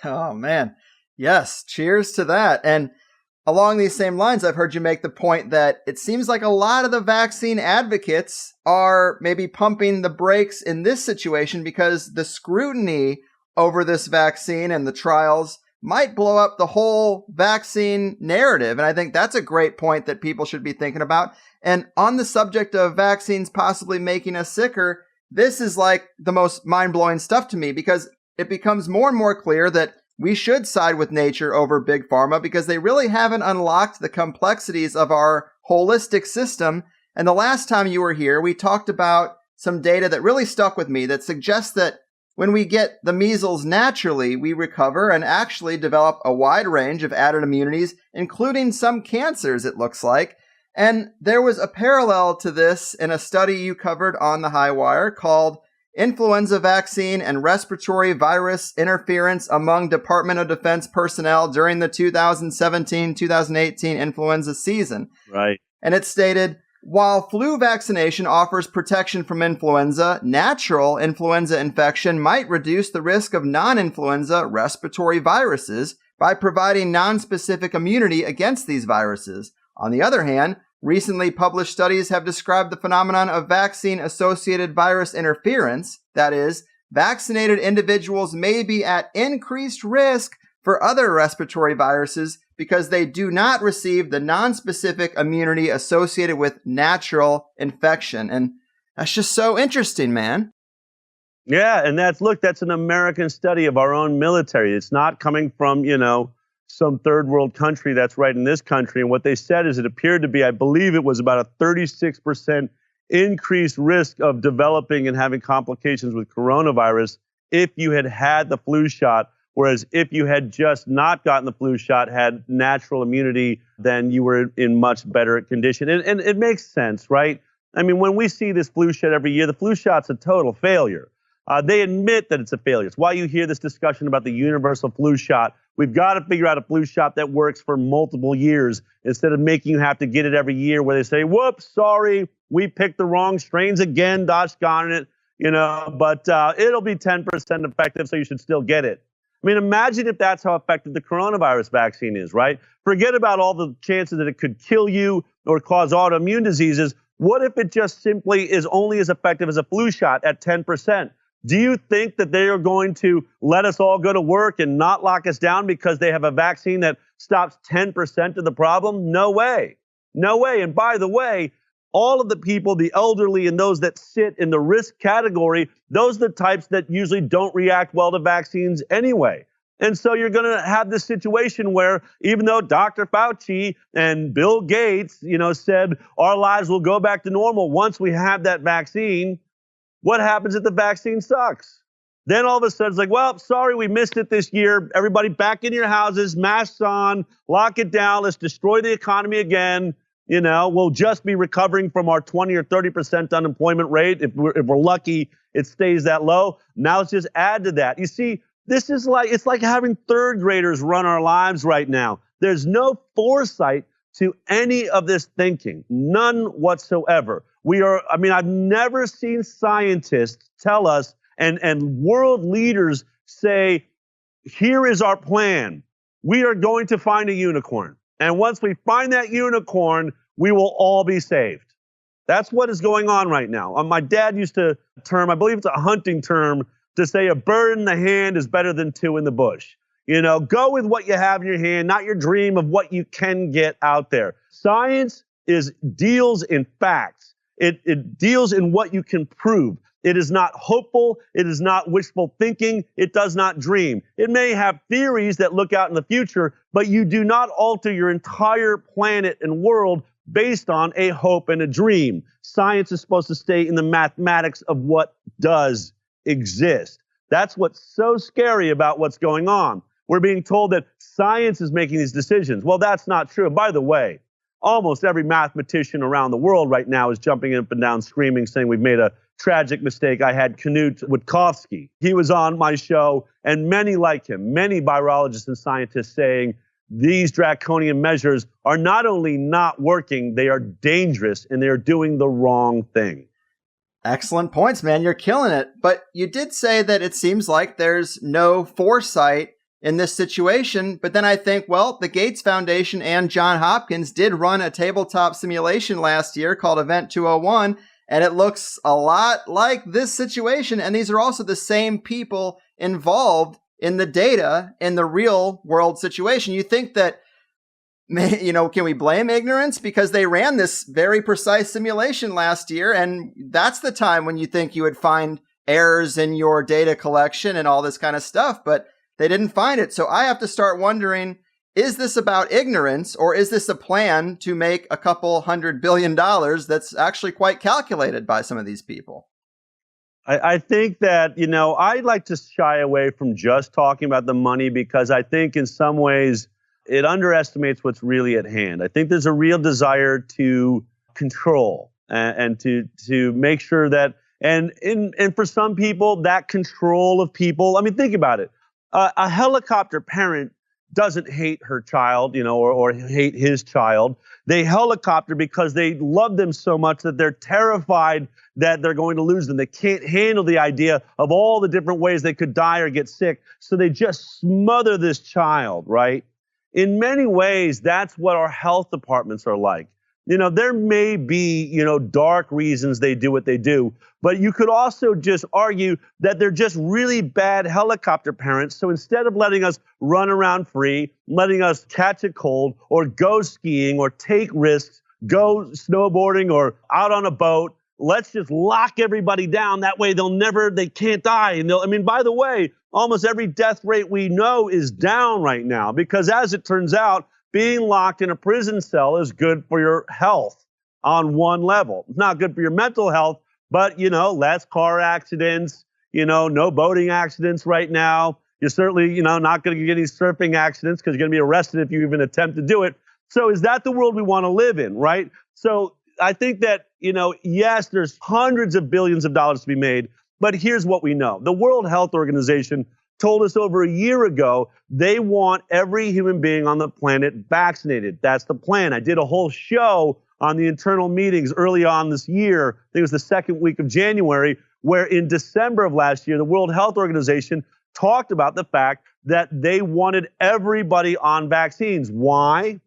Oh, man. Yes. Cheers to that. And along these same lines, I've heard you make the point that it seems like a lot of the vaccine advocates are maybe pumping the brakes in this situation because the scrutiny over this vaccine and the trials might blow up the whole vaccine narrative. And I think that's a great point that people should be thinking about. And on the subject of vaccines possibly making us sicker, this is like the most mind-blowing stuff to me because it becomes more and more clear that we should side with nature over big pharma because they really haven't unlocked the complexities of our holistic system. And the last time you were here, we talked about some data that really stuck with me that suggests that when we get the measles naturally, we recover and actually develop a wide range of added immunities, including some cancers, it looks like. And there was a parallel to this in a study you covered on the Highwire called Influenza Vaccine and Respiratory Virus Interference Among Department of Defense Personnel During the 2017-2018 Influenza Season. Right. And it stated, while flu vaccination offers protection from influenza, natural influenza infection might reduce the risk of non-influenza respiratory viruses by providing non-specific immunity against these viruses. On the other hand, recently published studies have described the phenomenon of vaccine-associated virus interference. That is, vaccinated individuals may be at increased risk for other respiratory viruses because they do not receive the non-specific immunity associated with natural infection. And that's just so interesting, man. Yeah, and that's an American study of our own military. It's not coming from, some third world country that's right in this country. And what they said is it appeared to be, I believe it was about a 36% increased risk of developing and having complications with coronavirus if you had had the flu shot. Whereas if you had just not gotten the flu shot, had natural immunity, then you were in much better condition. And it makes sense, right? I mean, when we see this flu shot every year, the flu shot's a total failure. They admit that it's a failure. It's why you hear this discussion about the universal flu shot. We've got to figure out a flu shot that works for multiple years instead of making you have to get it every year where they say, whoops, sorry, we picked the wrong strains again, doggone it, but it'll be 10% effective, so you should still get it. I mean, imagine if that's how effective the coronavirus vaccine is, right? Forget about all the chances that it could kill you or cause autoimmune diseases. What if it just simply is only as effective as a flu shot at 10%? Do you think that they are going to let us all go to work and not lock us down because they have a vaccine that stops 10% of the problem? No way. No way. And by the way, all of the people, the elderly and those that sit in the risk category, those are the types that usually don't react well to vaccines anyway. And so you're going to have this situation where even though Dr. Fauci and Bill Gates, said our lives will go back to normal once we have that vaccine, what happens if the vaccine sucks? Then all of a sudden it's like, well, sorry, we missed it this year. Everybody back in your houses, masks on, lock it down. Let's destroy the economy again. We'll just be recovering from our 20 or 30% unemployment rate. If we're lucky, it stays that low. Now let's just add to that. You see, it's like having third graders run our lives right now. There's no foresight to any of this thinking, none whatsoever. I've never seen scientists tell us and world leaders say, here is our plan. We are going to find a unicorn. And once we find that unicorn, we will all be saved. That's what is going on right now. My dad used to term, I believe it's a hunting term, to say a bird in the hand is better than two in the bush. Go with what you have in your hand, not your dream of what you can get out there. Science deals in facts. It deals in what you can prove. It is not hopeful. It is not wishful thinking. It does not dream. It may have theories that look out in the future, but you do not alter your entire planet and world based on a hope and a dream. Science is supposed to stay in the mathematics of what does exist. That's what's so scary about what's going on. We're being told that science is making these decisions. Well, that's not true. And by the way, almost every mathematician around the world right now is jumping up and down, screaming, saying we've made a tragic mistake. I had Knut Witkowski. He was on my show, and many like him, many virologists and scientists saying these draconian measures are not only not working, they are dangerous and they are doing the wrong thing. Excellent points, man. You're killing it. But you did say that it seems like there's no foresight in this situation. But then I think, well, the Gates Foundation and Johns Hopkins did run a tabletop simulation last year called Event 201, and it looks a lot like this situation. And these are also the same people involved in the data in the real world situation. You think that, can we blame ignorance? Because they ran this very precise simulation last year, and that's the time when you think you would find errors in your data collection and all this kind of stuff, but they didn't find it. So I have to start wondering, is this about ignorance, or is this a plan to make a couple $100 billion that's actually quite calculated by some of these people? I think that, I'd like to shy away from just talking about the money, because I think in some ways it underestimates what's really at hand. I think there's a real desire to control and to make sure that, and for some people, that control of people, think about it. A helicopter parent doesn't hate her child, or hate his child. They helicopter because they love them so much that they're terrified that they're going to lose them. They can't handle the idea of all the different ways they could die or get sick. So they just smother this child, right? In many ways, that's what our health departments are like. There may be, dark reasons they do what they do, but you could also just argue that they're just really bad helicopter parents. So instead of letting us run around free, letting us catch a cold or go skiing or take risks, go snowboarding or out on a boat, let's just lock everybody down. That way they can't die. And by the way, almost every death rate we know is down right now, because as it turns out, being locked in a prison cell is good for your health on one level. It's not good for your mental health, but, less car accidents, no boating accidents right now. You're certainly, not going to get any surfing accidents because you're going to be arrested if you even attempt to do it. So is that the world we want to live in, right? So I think that, yes, there's hundreds of billions of dollars to be made, but here's what we know. The World Health Organization told us over a year ago they want every human being on the planet vaccinated. That's the plan. I did a whole show on the internal meetings early on this year. I think it was the second week of January, where in December of last year, the World Health Organization talked about the fact that they wanted everybody on vaccines. Why?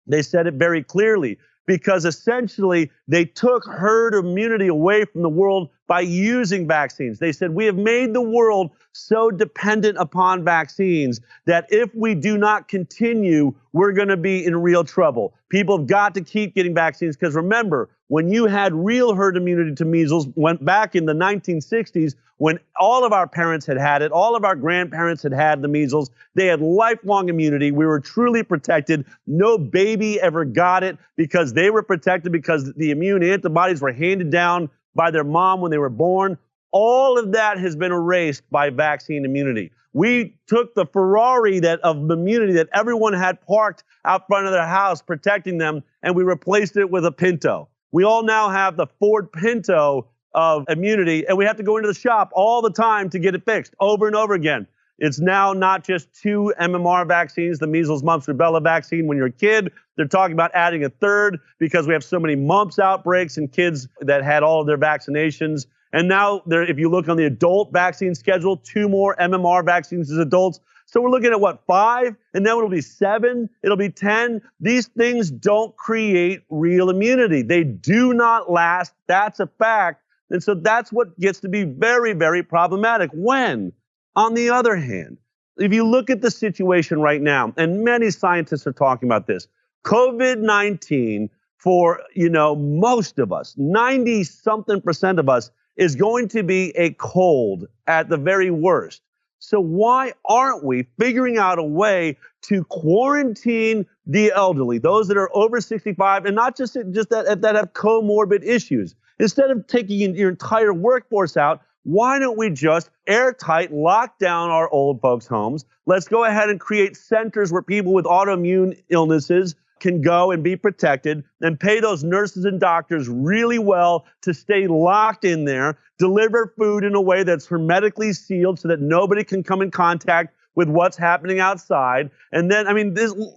They said it very clearly. Because essentially they took herd immunity away from the world by using vaccines. They said, we have made the world so dependent upon vaccines that if we do not continue, we're going to be in real trouble. People have got to keep getting vaccines, because remember, when you had real herd immunity to measles, went back in the 1960s, when all of our parents had it, all of our grandparents had the measles, they had lifelong immunity. We were truly protected. No baby ever got it because they were protected, because the immune antibodies were handed down by their mom when they were born. All of that has been erased by vaccine immunity. We took the Ferrari of immunity that everyone had parked out front of their house, protecting them, and we replaced it with a Pinto. We all now have the Ford Pinto of immunity, and we have to go into the shop all the time to get it fixed over and over again. It's now not just 2 MMR vaccines, the measles, mumps, rubella vaccine when you're a kid. They're talking about adding a third because we have so many mumps outbreaks in kids that had all of their vaccinations. And now, if you look on the adult vaccine schedule, 2 more MMR vaccines as adults. So we're looking at 5? And then it'll be 7, it'll be 10. These things don't create real immunity. They do not last. That's a fact. And so that's what gets to be very, very problematic. When, on the other hand, if you look at the situation right now, and many scientists are talking about this, COVID-19 for, most of us, 90-something% of us, is going to be a cold at the very worst. So why aren't we figuring out a way to quarantine the elderly, those that are over 65, and not just that have comorbid issues? Instead of taking your entire workforce out, why don't we just airtight lock down our old folks' homes? Let's go ahead and create centers where people with autoimmune illnesses can go and be protected, and pay those nurses and doctors really well to stay locked in there, deliver food in a way that's hermetically sealed so that nobody can come in contact with what's happening outside. And then,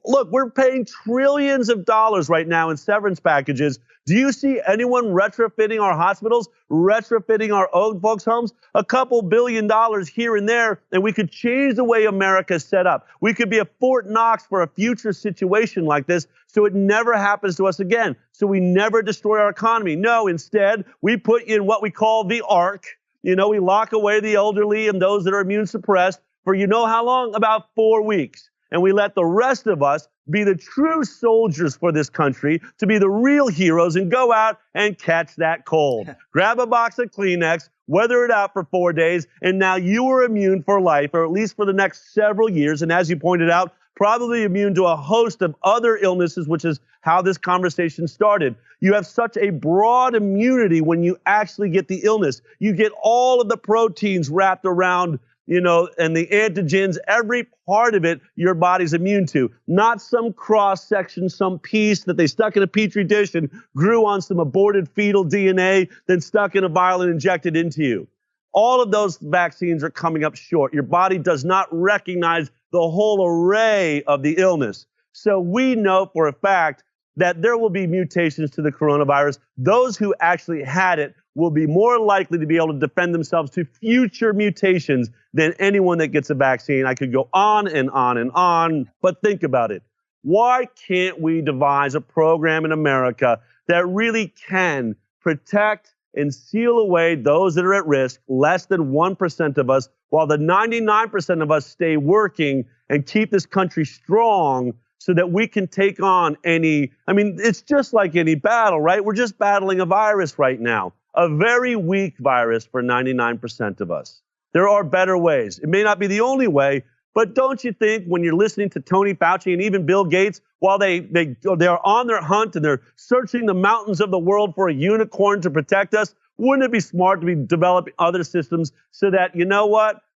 look, we're paying trillions of dollars right now in severance packages. Do you see anyone retrofitting our hospitals, retrofitting our old folks' homes? A couple $1 billion here and there, and we could change the way America's set up. We could be a Fort Knox for a future situation like this, so it never happens to us again, so we never destroy our economy. No, instead, we put in what we call the ARC. We lock away the elderly and those that are immune suppressed for you know how long? About 4 weeks. And we let the rest of us be the true soldiers for this country, to be the real heroes and go out and catch that cold. Grab a box of Kleenex, weather it out for 4 days, and now you are immune for life, or at least for the next several years. And as you pointed out, probably immune to a host of other illnesses, which is how this conversation started. You have such a broad immunity when you actually get the illness. You get all of the proteins wrapped around, and the antigens, every part of it your body's immune to. Not some cross-section, some piece that they stuck in a petri dish and grew on some aborted fetal DNA, then stuck in a vial and injected into you. All of those vaccines are coming up short. Your body does not recognize the whole array of the illness. So we know for a fact that there will be mutations to the coronavirus. Those who actually had it will be more likely to be able to defend themselves to future mutations than anyone that gets a vaccine. I could go on and on and on, but think about it. Why can't we devise a program in America that really can protect and seal away those that are at risk, less than 1% of us, while the 99% of us stay working and keep this country strong so that we can take on it's just like any battle, right? We're just battling a virus right now, a very weak virus for 99% of us. There are better ways. It may not be the only way, but don't you think when you're listening to Tony Fauci and even Bill Gates, while they're on their hunt and they're searching the mountains of the world for a unicorn to protect us, wouldn't it be smart to be developing other systems so that,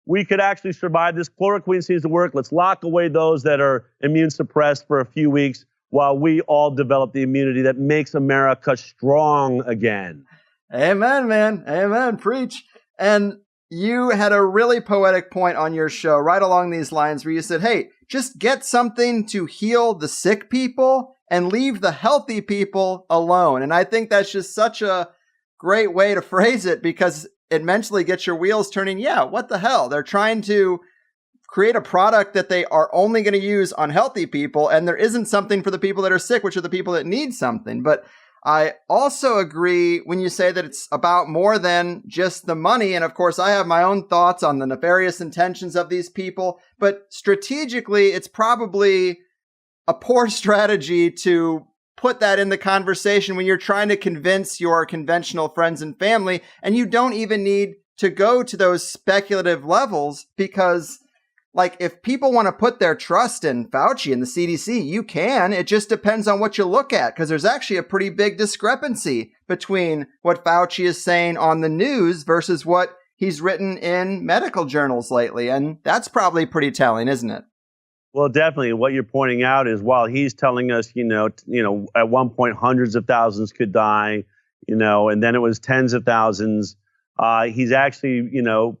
we could actually survive this? Chloroquine seems to work. Let's lock away those that are immune suppressed for a few weeks while we all develop the immunity that makes America strong again. Amen, man. Amen. Preach. And you had a really poetic point on your show right along these lines where you said, hey, just get something to heal the sick people and leave the healthy people alone. And I think that's just such a great way to phrase it, because it mentally gets your wheels turning. Yeah, what the hell? They're trying to create a product that they are only going to use on healthy people, and there isn't something for the people that are sick, which are the people that need something. But I also agree when you say that it's about more than just the money. And of course, I have my own thoughts on the nefarious intentions of these people. But strategically, it's probably a poor strategy to put that in the conversation when you're trying to convince your conventional friends and family, and you don't even need to go to those speculative levels, because if people want to put their trust in Fauci and the CDC, you can. It just depends on what you look at, because there's actually a pretty big discrepancy between what Fauci is saying on the news versus what he's written in medical journals lately. And that's probably pretty telling, isn't it? Well, definitely. What you're pointing out is while he's telling us, at one point hundreds of thousands could die, and then it was tens of thousands. He's actually,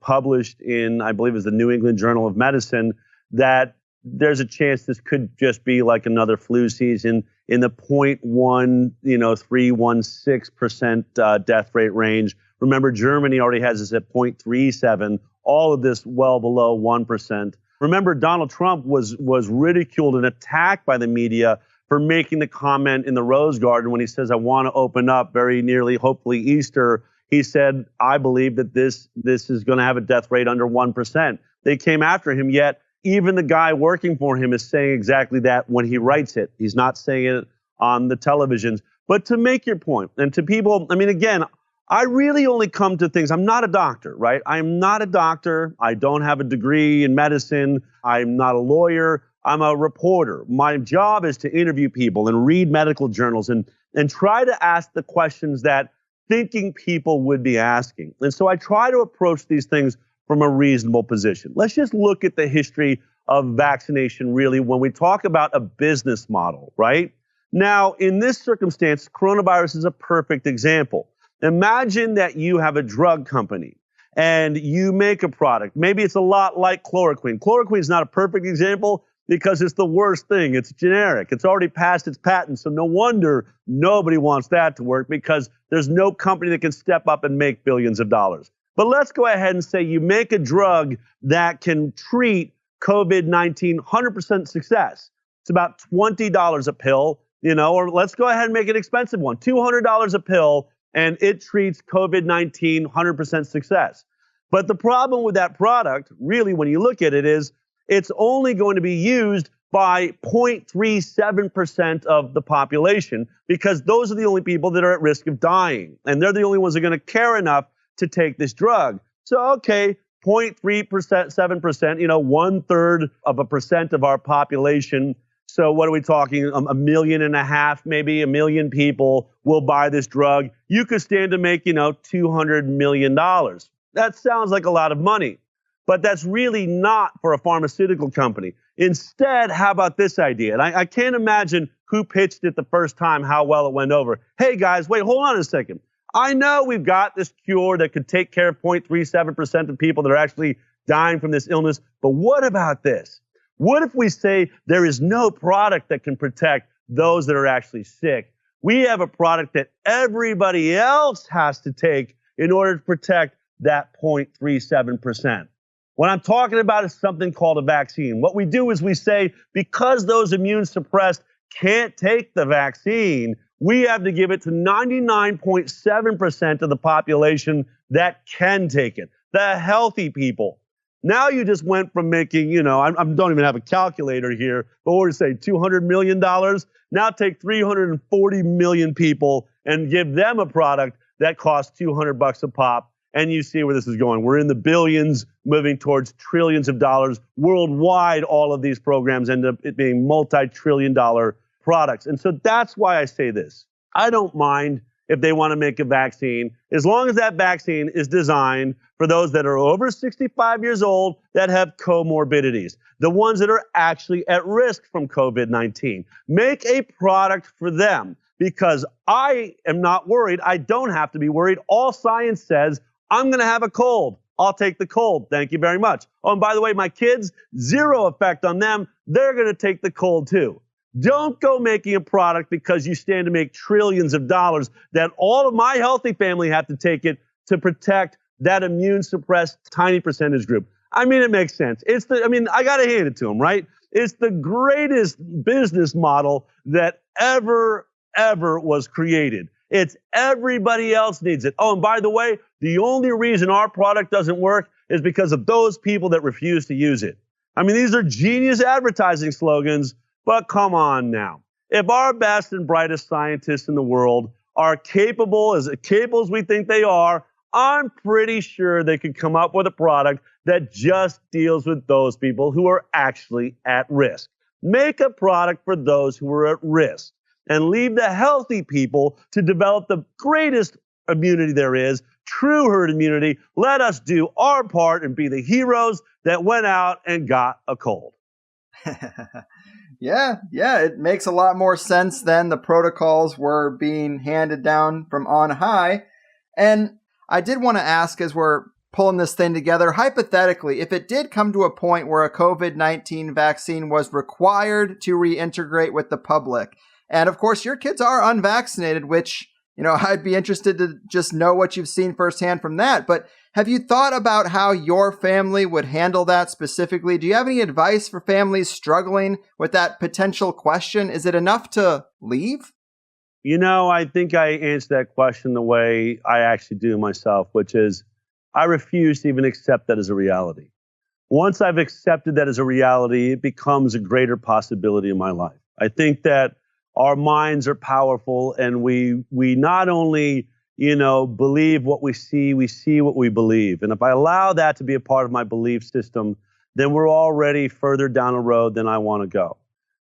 published in, I believe it was the New England Journal of Medicine, that there's a chance this could just be like another flu season in the 0.1316% death rate range. Remember, Germany already has this at 0.37. All of this well below 1%. Remember, Donald Trump was ridiculed and attacked by the media for making the comment in the Rose Garden when he says, I want to open up very nearly, hopefully Easter. He said, I believe that this is going to have a death rate under 1%. They came after him, yet even the guy working for him is saying exactly that when he writes it. He's not saying it on the televisions. But to make your point, and to people, again, I really only come to things. I'm not a doctor, right? I'm not a doctor. I don't have a degree in medicine. I'm not a lawyer. I'm a reporter. My job is to interview people and read medical journals and try to ask the questions that thinking people would be asking. And so I try to approach these things from a reasonable position. Let's just look at the history of vaccination, really, when we talk about a business model, right? Now, in this circumstance, coronavirus is a perfect example. Imagine that you have a drug company and you make a product. Maybe it's a lot like chloroquine. Chloroquine is not a perfect example because it's the worst thing. It's generic. It's already passed its patent, so no wonder nobody wants that to work because there's no company that can step up and make billions of dollars. But let's go ahead and say you make a drug that can treat COVID-19, 100% success. It's about $20 a pill, or let's go ahead and make an expensive one, $200 a pill, and it treats COVID-19, 100% success. But the problem with that product, really, when you look at it, is it's only going to be used by 0.37% of the population because those are the only people that are at risk of dying. And they're the only ones that are going to care enough to take this drug. So, okay, 0.3%, 7%, 1/3 of a percent of our population. So what are we talking? 1.5 million, maybe 1 million people will buy this drug. You could stand to make, $200 million. That sounds like a lot of money, but that's really not for a pharmaceutical company. Instead, how about this idea? And I can't imagine who pitched it the first time, how well it went over. Hey guys, wait, hold on a second. I know we've got this cure that could take care of 0.37% of people that are actually dying from this illness, but what about this? What if we say there is no product that can protect those that are actually sick? We have a product that everybody else has to take in order to protect that 0.37%. What I'm talking about is something called a vaccine. What we do is we say, because those immune suppressed can't take the vaccine, we have to give it to 99.7% of the population that can take it, the healthy people. Now you just went from making, I don't even have a calculator here, but what would you say, $200 million? Now take 340 million people and give them a product that costs $200 a pop, and you see where this is going. We're in the billions, moving towards trillions of dollars. Worldwide, all of these programs end up being multi-trillion-dollar products. And so that's why I say this. I don't mind if they want to make a vaccine, as long as that vaccine is designed for those that are over 65 years old that have comorbidities, the ones that are actually at risk from COVID-19. Make a product for them because I am not worried. I don't have to be worried. All science says, I'm going to have a cold. I'll take the cold. Thank you very much. Oh, and by the way, my kids, zero effect on them. They're going to take the cold too. Don't go making a product because you stand to make trillions of dollars that all of my healthy family have to take it to protect that immune suppressed tiny percentage group. I mean, it makes sense. I got to hand it to them, right? It's the greatest business model that ever was created. It's everybody else needs it. Oh, and by the way, the only reason our product doesn't work is because of those people that refuse to use it. I mean, these are genius advertising slogans, but come on now. If our best and brightest scientists in the world are capable as we think they are, I'm pretty sure they could come up with a product that just deals with those people who are actually at risk. Make a product for those who are at risk and leave the healthy people to develop the greatest immunity there is, true herd immunity. Let us do our part and be the heroes that went out and got a cold. Yeah, it makes a lot more sense than the protocols were being handed down from on high. And I did want to ask, as we're pulling this thing together, hypothetically, if it did come to a point where a COVID-19 vaccine was required to reintegrate with the public, and of course your kids are unvaccinated, which, I'd be interested to just know what you've seen firsthand from that. But have you thought about how your family would handle that specifically? Do you have any advice for families struggling with that potential question? Is it enough to leave? I think I answer that question the way I actually do myself, which is I refuse to even accept that as a reality. Once I've accepted that as a reality, it becomes a greater possibility in my life. I think that our minds are powerful, and we not only, believe what we see what we believe. And if I allow that to be a part of my belief system, then we're already further down a road than I want to go.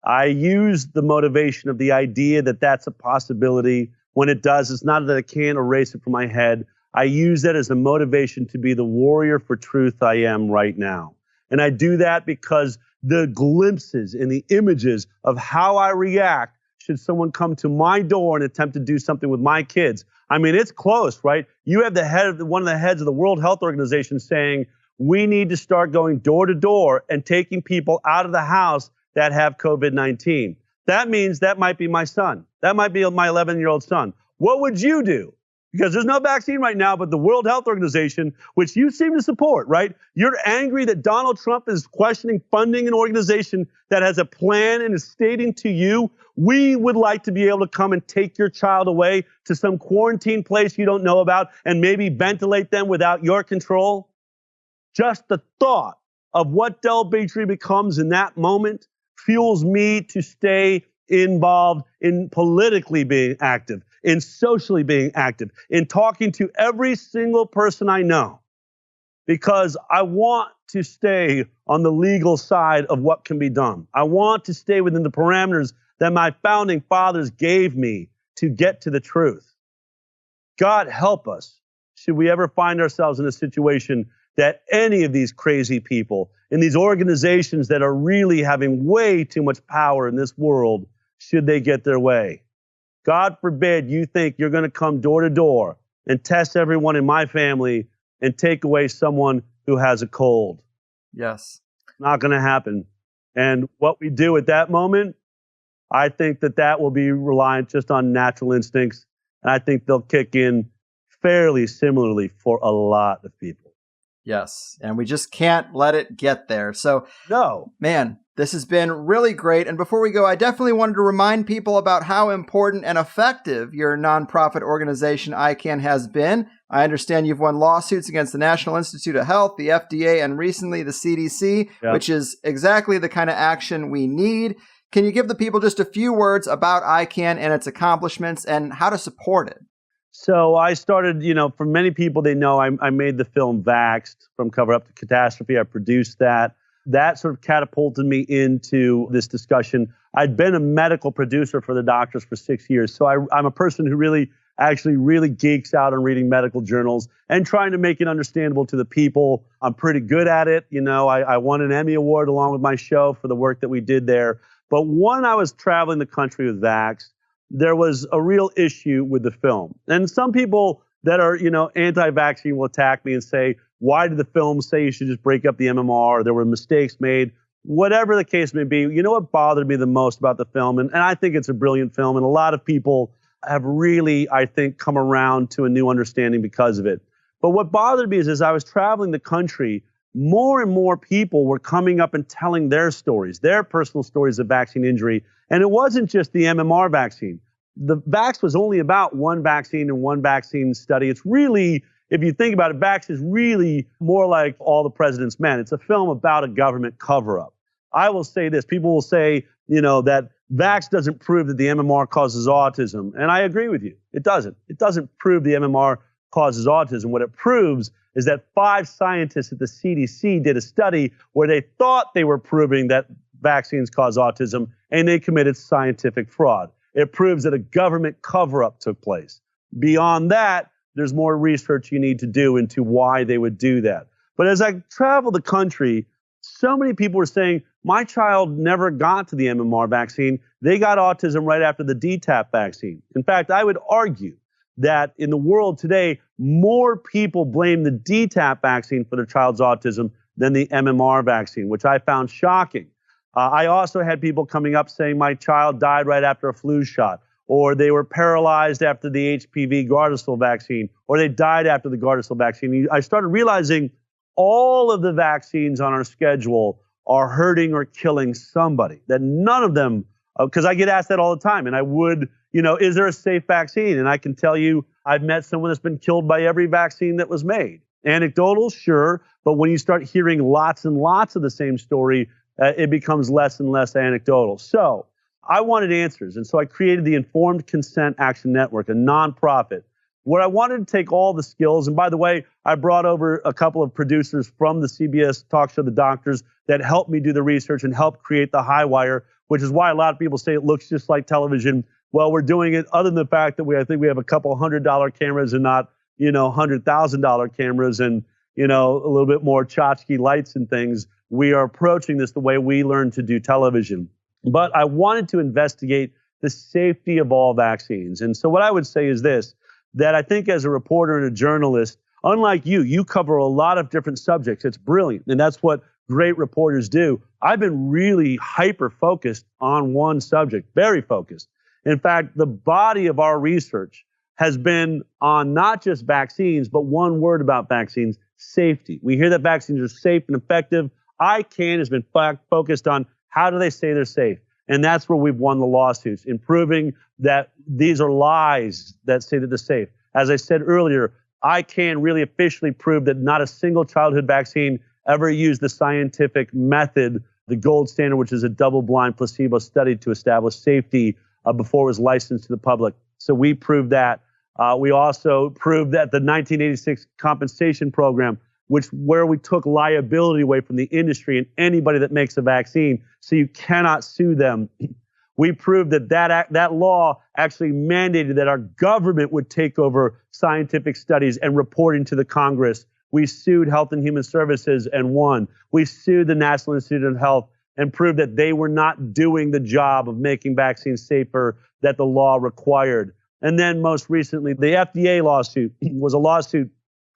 I use the motivation of the idea that that's a possibility. When it does, it's not that I can't erase it from my head. I use that as a motivation to be the warrior for truth I am right now. And I do that because the glimpses and the images of how I react should someone come to my door and attempt to do something with my kids. I mean, it's close, right? You have one of the heads of the World Health Organization saying, we need to start going door to door and taking people out of the house that have COVID-19. That means that might be my son. That might be my 11-year-old son. What would you do? Because there's no vaccine right now, but the World Health Organization, which you seem to support, right? You're angry that Donald Trump is questioning funding an organization that has a plan and is stating to you, we would like to be able to come and take your child away to some quarantine place you don't know about and maybe ventilate them without your control. Just the thought of what Del Bigtree becomes in that moment fuels me to stay involved in politically being active, in socially being active, in talking to every single person I know, because I want to stay on the legal side of what can be done. I want to stay within the parameters that my founding fathers gave me to get to the truth. God help us, should we ever find ourselves in a situation that any of these crazy people in these organizations that are really having way too much power in this world, should they get their way. God forbid you think you're going to come door to door and test everyone in my family and take away someone who has a cold. Yes. Not going to happen. And what we do at that moment, I think that will be reliant just on natural instincts. And I think they'll kick in fairly similarly for a lot of people. Yes. And we just can't let it get there. So, no, man, this has been really great. And before we go, I definitely wanted to remind people about how important and effective your nonprofit organization, ICAN, has been. I understand you've won lawsuits against the National Institute of Health, the FDA, and recently the CDC, which is exactly the kind of action we need. Can you give the people just a few words about ICAN and its accomplishments and how to support it? So I started, for many people, they know I made the film Vaxxed, From Cover Up to Catastrophe. I produced that. That sort of catapulted me into this discussion. I'd been a medical producer for the doctors for 6 years. So I'm a person who really geeks out on reading medical journals and trying to make it understandable to the people. I'm pretty good at it. I won an Emmy Award along with my show for the work that we did there. But when I was traveling the country with Vaxxed, there was a real issue with the film. And some people that are, anti-vaccine will attack me and say, why did the film say you should just break up the MMR? Or there were mistakes made. Whatever the case may be, what bothered me the most about the film, and I think it's a brilliant film, and a lot of people have really, I think, come around to a new understanding because of it. But what bothered me is as I was traveling the country, more and more people were coming up and telling their stories, their personal stories of vaccine injury. And it wasn't just the MMR vaccine. The Vax was only about one vaccine and one vaccine study. It's really, if you think about it, Vax is really more like All the President's Men. It's a film about a government cover-up. I will say this. People will say, that Vax doesn't prove that the MMR causes autism. And I agree with you. It doesn't. It doesn't prove the MMR causes autism. What it proves is that 5 scientists at the CDC did a study where they thought they were proving that vaccines cause autism, and they committed scientific fraud. It proves that a government cover-up took place. Beyond that, there's more research you need to do into why they would do that. But as I travel the country, so many people were saying, my child never got to the MMR vaccine. They got autism right after the DTaP vaccine. In fact, I would argue that in the world today, more people blame the DTaP vaccine for their child's autism than the MMR vaccine, which I found shocking. I also had people coming up saying my child died right after a flu shot, or they were paralyzed after the HPV Gardasil vaccine, or they died after the Gardasil vaccine. I started realizing all of the vaccines on our schedule are hurting or killing somebody, that none of them, because I get asked that all the time, and I would, is there a safe vaccine? And I can tell you, I've met someone that's been killed by every vaccine that was made. Anecdotal, sure, but when you start hearing lots and lots of the same story, it becomes less and less anecdotal. So I wanted answers, and so I created the Informed Consent Action Network, a nonprofit, where I wanted to take all the skills. And by the way, I brought over a couple of producers from the CBS talk show, The Doctors, that helped me do the research and helped create the Highwire, which is why a lot of people say it looks just like television. Well, we're doing it other than the fact that I think we have a couple $100 cameras and not, $100,000 cameras and, a little bit more tchotchke lights and things. We are approaching this the way we learned to do television. But I wanted to investigate the safety of all vaccines. And so what I would say is this, that I think as a reporter and a journalist, unlike you cover a lot of different subjects. It's brilliant. And that's what great reporters do. I've been really hyper-focused on one subject, very focused. In fact, the body of our research has been on not just vaccines, but one word about vaccines, safety. We hear that vaccines are safe and effective. ICAN has been focused on how do they say they're safe. And that's where we've won the lawsuits, in proving that these are lies that say that they're safe. As I said earlier, ICAN really officially proved that not a single childhood vaccine ever used the scientific method, the gold standard, which is a double-blind placebo study to establish safety before it was licensed to the public. So we proved that. We also proved that the 1986 compensation program, where we took liability away from the industry and anybody that makes a vaccine, so you cannot sue them. We proved that law actually mandated that our government would take over scientific studies and reporting to the Congress. We sued Health and Human Services and won. We sued the National Institute of Health and proved that they were not doing the job of making vaccines safer that the law required. And then most recently, the FDA lawsuit was a lawsuit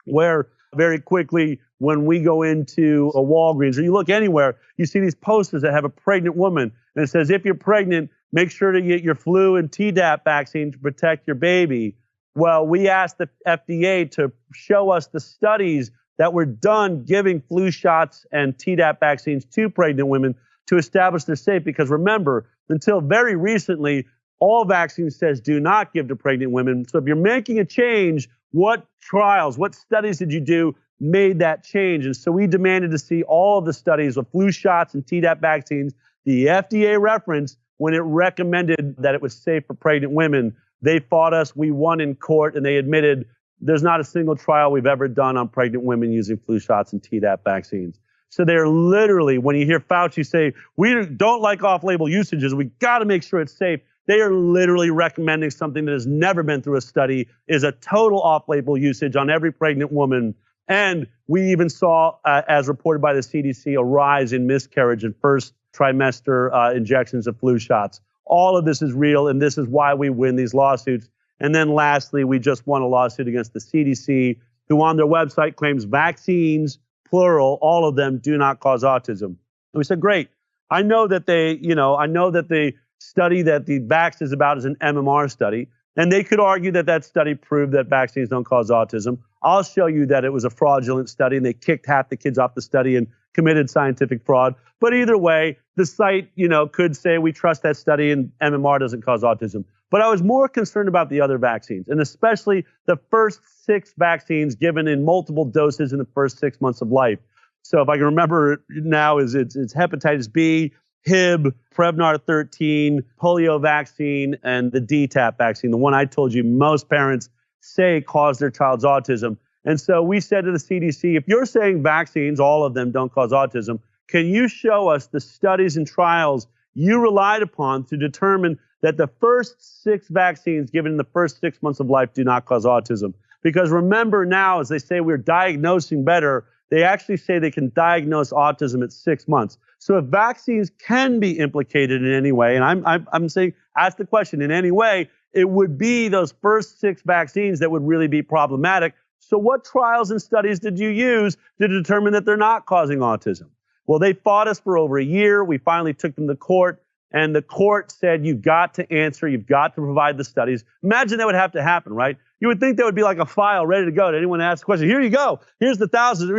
where very quickly, when we go into a Walgreens or you look anywhere, you see these posters that have a pregnant woman. And it says, if you're pregnant, make sure to get your flu and Tdap vaccine to protect your baby. Well, we asked the FDA to show us the studies that were done giving flu shots and Tdap vaccines to pregnant women to establish they're safe. Because remember, until very recently, all vaccines says do not give to pregnant women. So if you're making a change, what trials, what studies did you do made that change? And so we demanded to see all of the studies of flu shots and Tdap vaccines. The FDA referenced when it recommended that it was safe for pregnant women. They fought us. We won in court, and they admitted there's not a single trial we've ever done on pregnant women using flu shots and Tdap vaccines. So they're literally, when you hear Fauci say, we don't like off-label usages, we got to make sure it's safe, they are literally recommending something that has never been through a study, is a total off-label usage on every pregnant woman. And we even saw, as reported by the CDC, a rise in miscarriage in first trimester injections of flu shots. All of this is real, and this is why we win these lawsuits. And then lastly, we just won a lawsuit against the CDC, who on their website claims vaccines, plural, all of them do not cause autism. And we said, great. I know that the study that the Vax is about is an MMR study, and they could argue that that study proved that vaccines don't cause autism. I'll show you that it was a fraudulent study, and they kicked half the kids off the study and committed scientific fraud. But either way, the site, could say we trust that study and MMR doesn't cause autism. But I was more concerned about the other vaccines, and especially the first 6 vaccines given in multiple doses in the first 6 months of life. So if I can remember now, it's hepatitis B, Hib, Prevnar 13, polio vaccine, and the DTaP vaccine, the one I told you most parents say caused their child's autism. And so we said to the CDC, if you're saying vaccines, all of them don't cause autism, can you show us the studies and trials you relied upon to determine that the first 6 vaccines given in the first 6 months of life do not cause autism? Because remember now, as they say we're diagnosing better, they actually say they can diagnose autism at 6 months. So if vaccines can be implicated in any way, and I'm saying, ask the question, in any way, it would be those first 6 vaccines that would really be problematic. So what trials and studies did you use to determine that they're not causing autism? Well, they fought us for over a year. We finally took them to court, and the court said, you've got to answer, you've got to provide the studies. Imagine that would have to happen, right? You would think there would be like a file ready to go to anyone to ask a question. Here you go. Here's the thousands,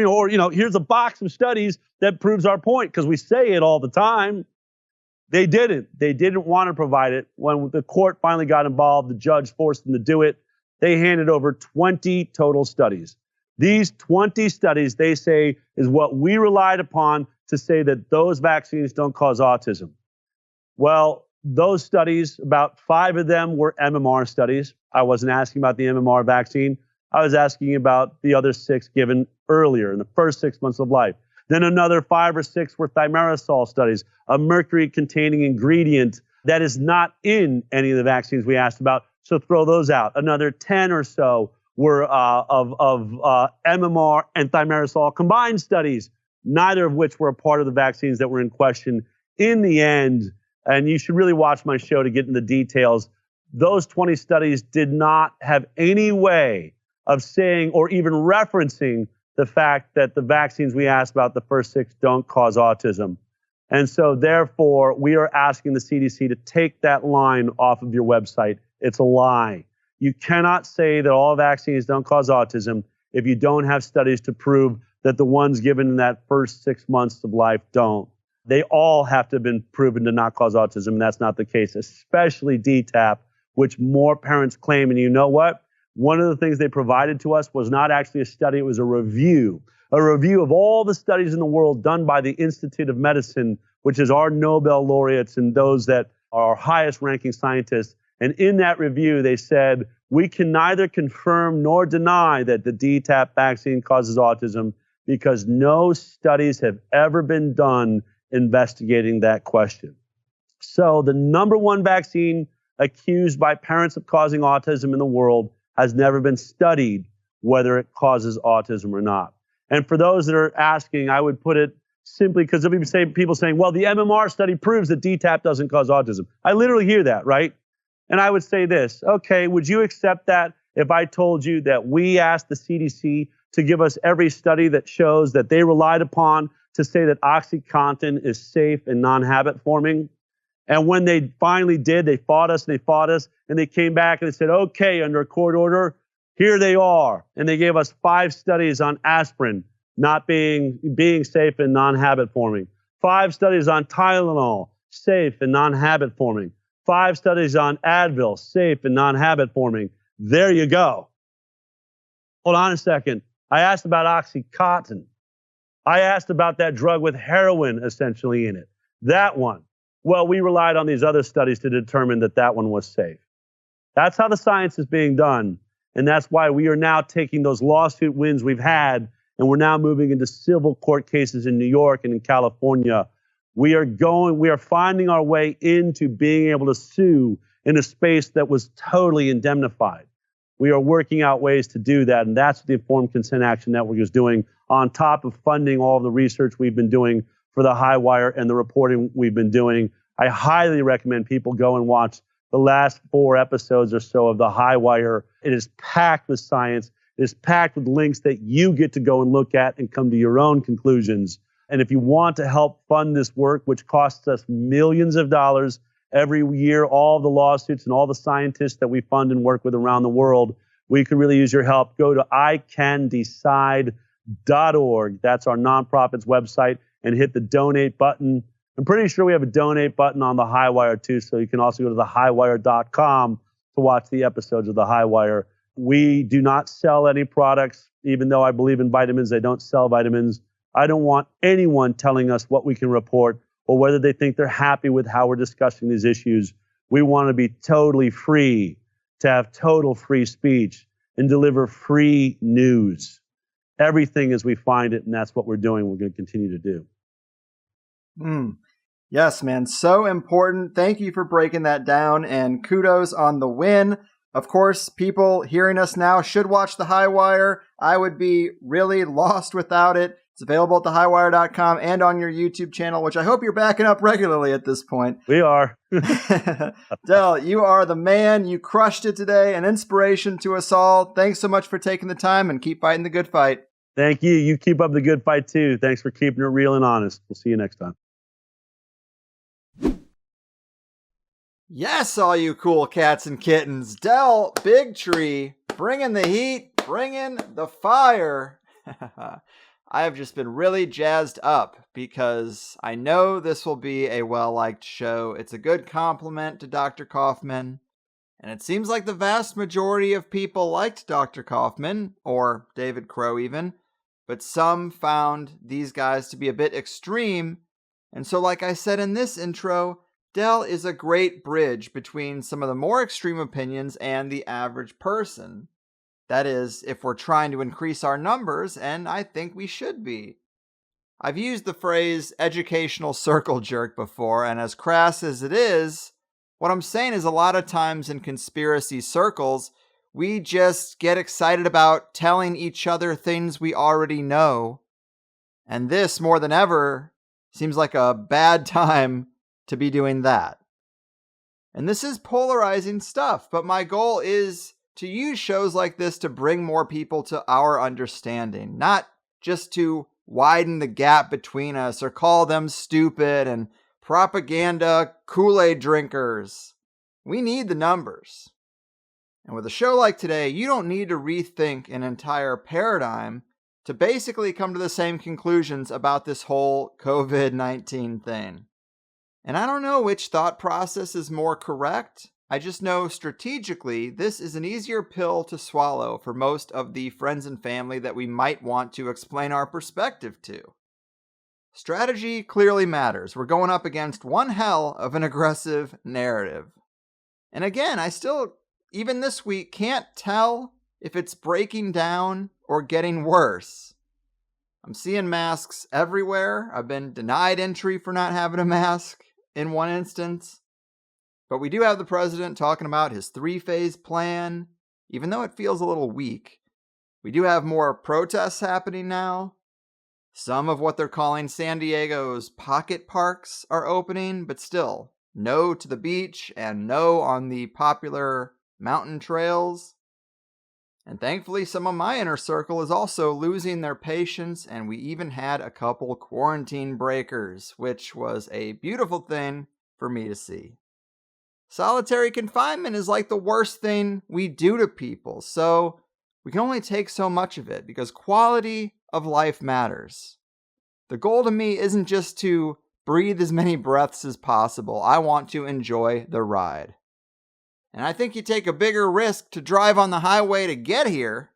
here's a box of studies that proves our point, because we say it all the time. They didn't. They didn't want to provide it. When the court finally got involved, the judge forced them to do it. They handed over 20 total studies. These 20 studies, they say, is what we relied upon to say that those vaccines don't cause autism. Well, those studies, about 5 of them were MMR studies. I wasn't asking about the MMR vaccine. I was asking about the other 6 given earlier in the first 6 months of life. Then another 5 or 6 were thimerosal studies, a mercury-containing ingredient that is not in any of the vaccines we asked about. So throw those out. Another 10 or so were of MMR and thimerosal combined studies, neither of which were a part of the vaccines that were in question. In the end, and you should really watch my show to get into the details. Those 20 studies did not have any way of saying or even referencing the fact that the vaccines we asked about, the first 6, don't cause autism. And so therefore, we are asking the CDC to take that line off of your website. It's a lie. You cannot say that all vaccines don't cause autism if you don't have studies to prove that the ones given in that first 6 months of life don't. They all have to have been proven to not cause autism, and that's not the case, especially DTaP, which more parents claim. And you know what? One of the things they provided to us was not actually a study, it was a review of all the studies in the world done by the Institute of Medicine, which is our Nobel laureates and those that are our highest ranking scientists. And in that review, they said, we can neither confirm nor deny that the DTaP vaccine causes autism because no studies have ever been done investigating that question. So the number one vaccine accused by parents of causing autism in the world has never been studied whether it causes autism or not. And for those that are asking, I would put it simply because there'll be people saying, well, the MMR study proves that DTaP doesn't cause autism. I literally hear that, right? And I would say this, okay, would you accept that if I told you that we asked the CDC to give us every study that shows that they relied upon to say that OxyContin is safe and non-habit forming? And when they finally did, they fought us, and they came back and they said, okay, under a court order, here they are. And they gave us 5 studies on aspirin not being safe and non-habit forming, 5 studies on Tylenol, safe and non-habit forming, 5 studies on Advil, safe and non-habit forming. There you go. Hold on a second. I asked about OxyContin. I asked about that drug with heroin essentially in it. That one. Well, we relied on these other studies to determine that that one was safe. That's how the science is being done. And that's why we are now taking those lawsuit wins we've had, and we're now moving into civil court cases in New York and in California. We are finding our way into being able to sue in a space that was totally indemnified. We are working out ways to do that, and that's what the Informed Consent Action Network is doing, on top of funding all of the research we've been doing for the Highwire and the reporting we've been doing. I highly recommend people go and watch the last 4 episodes or so of the Highwire. It is packed with science. It is packed with links that you get to go and look at and come to your own conclusions. And if you want to help fund this work, which costs us millions of dollars every year, all the lawsuits and all the scientists that we fund and work with around the world, we could really use your help. Go to ICANDecide.org. That's our nonprofit's website, and hit the donate button. I'm pretty sure we have a donate button on the Highwire too, so you can also go to thehighwire.com to watch the episodes of the Highwire. We do not sell any products, even though I believe in vitamins. They don't sell vitamins. I don't want anyone telling us what we can report or whether they think they're happy with how we're discussing these issues. We want to be totally free, to have total free speech and deliver free news. Everything as we find it, and that's what we're doing. We're going to continue to do. Yes, man. So important. Thank you for breaking that down, and kudos on the win. Of course, people hearing us now should watch The Highwire. I would be really lost without it. It's available at thehighwire.com and on your YouTube channel, which I hope you're backing up regularly at this point. We are. Del, you are the man. You crushed it today. An inspiration to us all. Thanks so much for taking the time, and keep fighting the good fight. Thank you. You keep up the good fight too. Thanks for keeping it real and honest. We'll see you next time. Yes, all you cool cats and kittens. Del, Bigtree, bringing the heat, bringing the fire. I have just been really jazzed up because I know this will be a well-liked show. It's a good compliment to Dr. Kaufman. And it seems like the vast majority of people liked Dr. Kaufman, or David Crow even. But some found these guys to be a bit extreme. And so, like I said in this intro, Del is a great bridge between some of the more extreme opinions and the average person. That is, if we're trying to increase our numbers, and I think we should be. I've used the phrase educational circle jerk before, and as crass as it is, what I'm saying is a lot of times in conspiracy circles, we just get excited about telling each other things we already know. And this, more than ever, seems like a bad time to be doing that. And this is polarizing stuff, but my goal is to use shows like this to bring more people to our understanding, not just to widen the gap between us or call them stupid and propaganda Kool-Aid drinkers. We need the numbers. And with a show like today, you don't need to rethink an entire paradigm to basically come to the same conclusions about this whole COVID-19 thing. And I don't know which thought process is more correct. I just know strategically, this is an easier pill to swallow for most of the friends and family that we might want to explain our perspective to. Strategy clearly matters. We're going up against one hell of an aggressive narrative. And again, I still, even this week, can't tell if it's breaking down or getting worse. I'm seeing masks everywhere. I've been denied entry for not having a mask in one instance. But we do have the president talking about his 3-phase plan, even though it feels a little weak. We do have more protests happening now. Some of what they're calling San Diego's pocket parks are opening, but still, no to the beach and no on the popular mountain trails. And thankfully, some of my inner circle is also losing their patience, and we even had a couple quarantine breakers, which was a beautiful thing for me to see. Solitary confinement is like the worst thing we do to people, so we can only take so much of it because quality of life matters. The goal to me isn't just to breathe as many breaths as possible. I want to enjoy the ride. And I think you take a bigger risk to drive on the highway to get here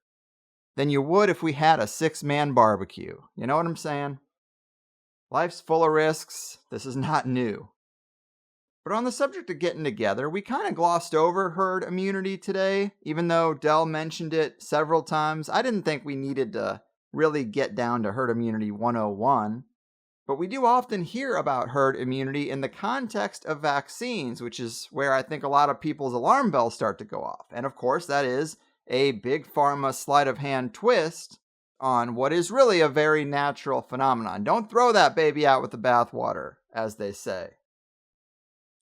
than you would if we had a 6-man barbecue. You know what I'm saying? Life's full of risks. This is not new. But on the subject of getting together, we kind of glossed over herd immunity today. Even though Dell mentioned it several times, I didn't think we needed to really get down to herd immunity 101. But we do often hear about herd immunity in the context of vaccines, which is where I think a lot of people's alarm bells start to go off. And of course, that is a big pharma sleight of hand twist on what is really a very natural phenomenon. Don't throw that baby out with the bathwater, as they say.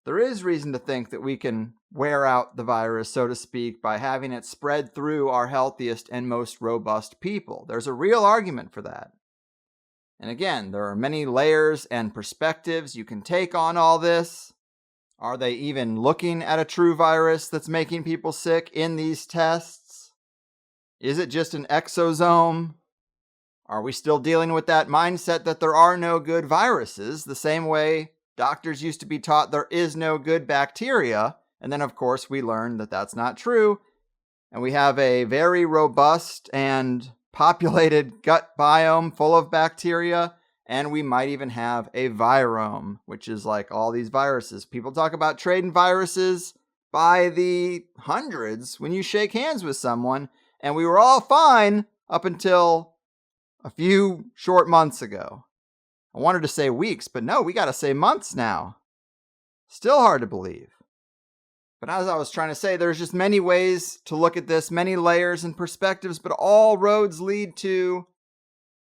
There is reason to think that we can wear out the virus, so to speak, by having it spread through our healthiest and most robust people. There's a real argument for that. And again, there are many layers and perspectives you can take on all this. Are they even looking at a true virus that's making people sick in these tests? Is it just an exosome? Are we still dealing with that mindset that there are no good viruses, the same way doctors used to be taught there is no good bacteria? And then, of course, we learned that that's not true. And we have a very robust and populated gut biome full of bacteria, and we might even have a virome, which is like all these viruses. People talk about trading viruses by the hundreds when you shake hands with someone, and we were all fine up until a few short months ago. I wanted to say weeks, but no, we got to say months now. Still hard to believe. But as I was trying to say, there's just many ways to look at this, many layers and perspectives, but all roads lead to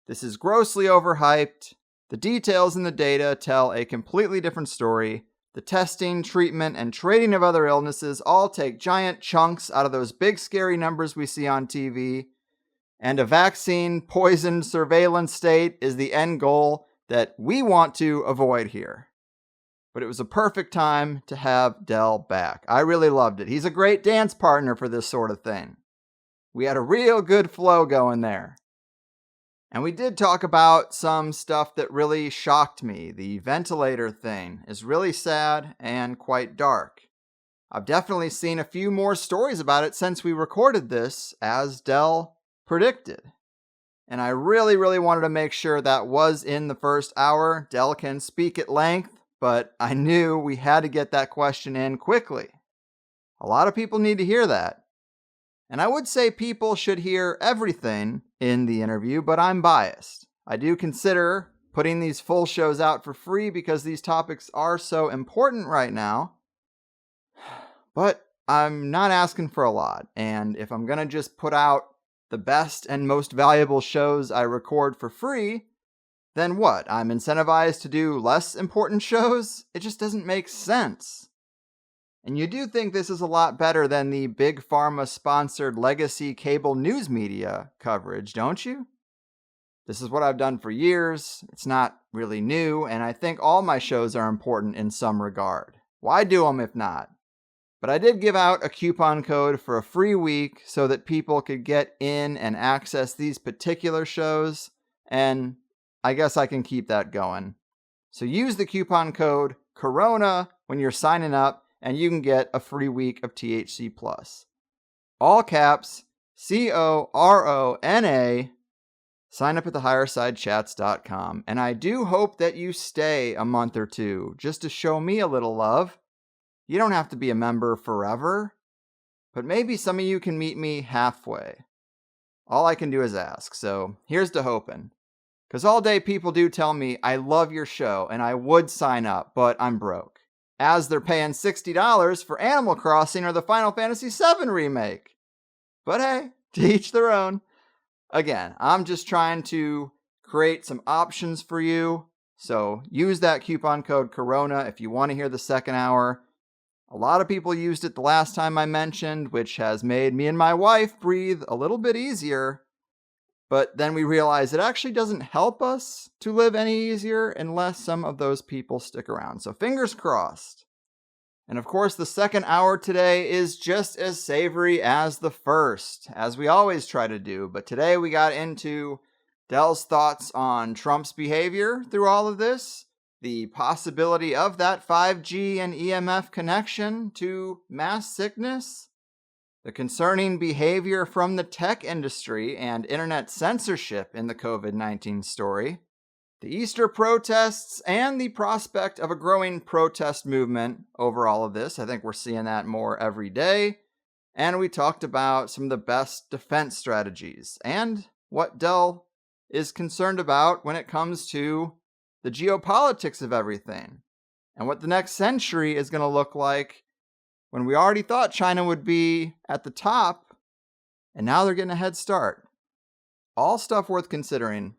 this is grossly overhyped. The details in the data tell a completely different story. The testing, treatment, and trading of other illnesses all take giant chunks out of those big scary numbers we see on TV. And a vaccine poisoned surveillance state is the end goal that we want to avoid here. But it was a perfect time to have Dell back. I really loved it. He's a great dance partner for this sort of thing. We had a real good flow going there. And we did talk about some stuff that really shocked me. The ventilator thing is really sad and quite dark. I've definitely seen a few more stories about it since we recorded this, as Dell predicted. And I really wanted to make sure that was in the first hour. Dell can speak at length, but I knew we had to get that question in quickly. A lot of people need to hear that. And I would say people should hear everything in the interview, but I'm biased. I do consider putting these full shows out for free because these topics are so important right now. But I'm not asking for a lot. And if I'm going to just put out the best and most valuable shows I record for free, then what? I'm incentivized to do less important shows? It just doesn't make sense. And you do think this is a lot better than the Big Pharma-sponsored legacy cable news media coverage, don't you? This is what I've done for years. It's not really new, and I think all my shows are important in some regard. Why do them if not? But I did give out a coupon code for a free week so that people could get in and access these particular shows, and I guess I can keep that going. So use the coupon code CORONA when you're signing up, and you can get a free week of THC+. All caps, CORONA. Sign up at thehighersidechats.com. And I do hope that you stay a month or two just to show me a little love. You don't have to be a member forever, but maybe some of you can meet me halfway. All I can do is ask, so here's to hoping. Because all day people do tell me, I love your show, and I would sign up, but I'm broke. As they're paying $60 for Animal Crossing or the Final Fantasy VII remake. But hey, to each their own. Again, I'm just trying to create some options for you. So use that coupon code CORONA if you want to hear the second hour. A lot of people used it the last time I mentioned, which has made me and my wife breathe a little bit easier. But then we realized it actually doesn't help us to live any easier unless some of those people stick around. So fingers crossed. And of course, the second hour today is just as savory as the first, as we always try to do. But today we got into Dell's thoughts on Trump's behavior through all of this, the possibility of that 5G and EMF connection to mass sickness, the concerning behavior from the tech industry and internet censorship in the COVID-19 story, the Easter protests, and the prospect of a growing protest movement over all of this. I think we're seeing that more every day. And we talked about some of the best defense strategies and what Dell is concerned about when it comes to the geopolitics of everything and what the next century is going to look like when we already thought China would be at the top, and now they're getting a head start. All stuff worth considering.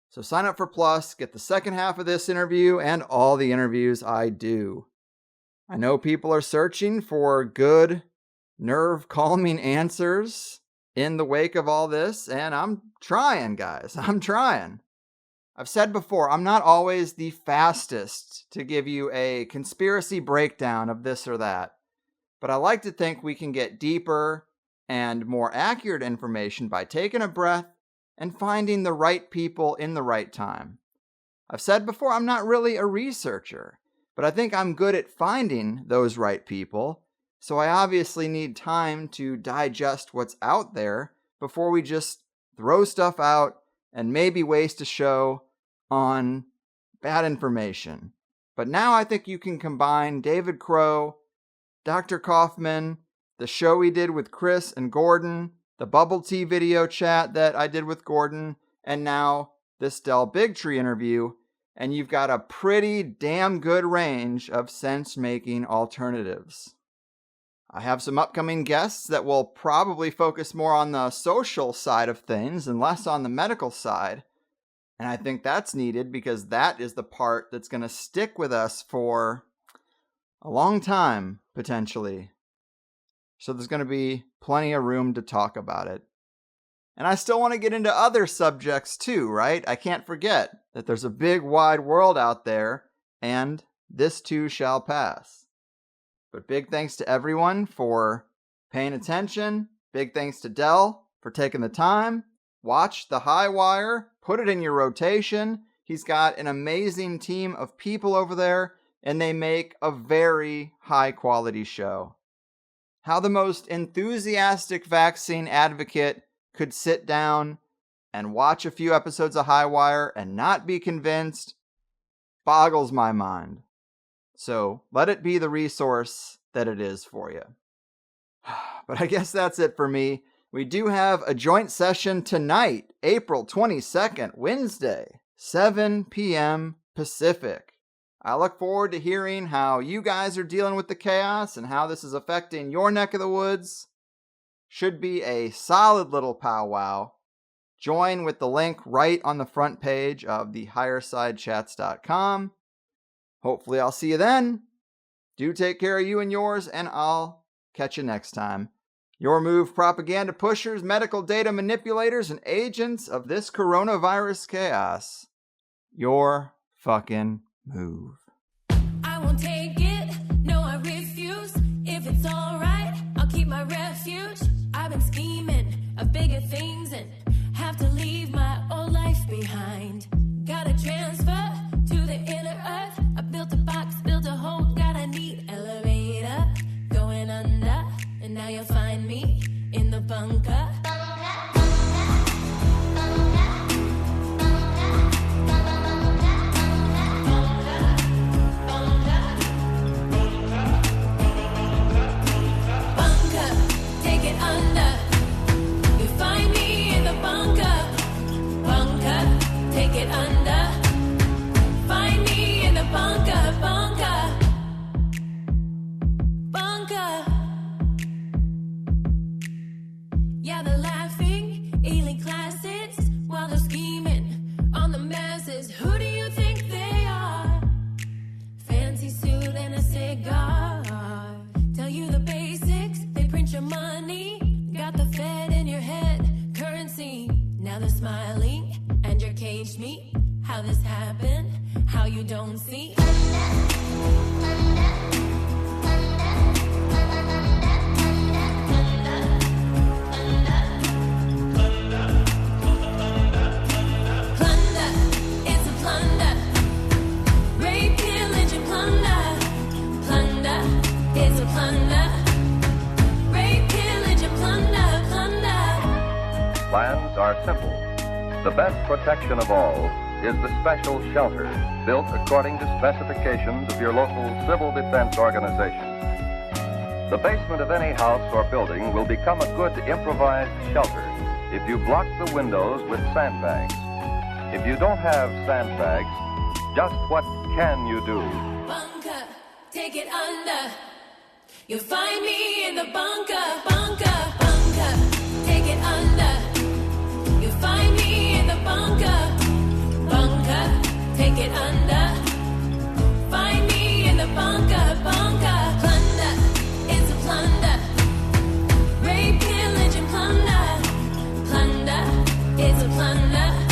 So sign up for Plus, get the second half of this interview and all the interviews I do. I know people are searching for good, nerve-calming answers in the wake of all this, and I'm trying, guys. I'm trying. I've said before, I'm not always the fastest to give you a conspiracy breakdown of this or that. But I like to think we can get deeper and more accurate information by taking a breath and finding the right people in the right time. I've said before, I'm not really a researcher, but I think I'm good at finding those right people, so I obviously need time to digest what's out there before we just throw stuff out and maybe waste a show on bad information. But now I think you can combine David Crow, Dr. Kaufman, the show we did with Chris and Gordon, the bubble tea video chat that I did with Gordon, and now this Dell Bigtree interview, and you've got a pretty damn good range of sense-making alternatives. I have some upcoming guests that will probably focus more on the social side of things and less on the medical side, and I think that's needed because that is the part that's going to stick with us for a long time, potentially. So there's going to be plenty of room to talk about it. And I still want to get into other subjects too, right? I can't forget that there's a big wide world out there, and this too shall pass. But big thanks to everyone for paying attention. Big thanks to Dell for taking the time. Watch the Highwire. Put it in your rotation. He's got an amazing team of people over there, and they make a very high-quality show. How the most enthusiastic vaccine advocate could sit down and watch a few episodes of Highwire and not be convinced boggles my mind. So let it be the resource that it is for you. But I guess that's it for me. We do have a joint session tonight, April 22nd, Wednesday, 7 p.m. Pacific. I look forward to hearing how you guys are dealing with the chaos and how this is affecting your neck of the woods. Should be a solid little powwow. Join with the link right on the front page of the highersidechats.com. Hopefully I'll see you then. Do take care of you and yours, and I'll catch you next time. Your move, propaganda pushers, medical data manipulators, and agents of this coronavirus chaos. Your fucking move. I won't take it, no I refuse. If it's alright, I'll keep my refuge. I've been scheming of bigger things and have to leave my old life behind. Gotta transfer to the inner earth. I built a box, built a hole, got a neat elevator. Going under, and now you'll find me in the bunker. How this happened, how you don't see. Plans are simple. The best protection of all is the special shelter built according to specifications of your local civil defense organization. The basement of any house or building will become a good improvised shelter if you block the windows with sandbags. If you don't have sandbags, just what can you do? Bunker, take it under. You'll find me in the bunker, bunker, bunker, take it under. You'll find me in the bunker, bunker, take it under. Find me in the bunker, bunker. Plunder, it's a plunder. Rape, pillage, and plunder. Plunder, it's a plunder.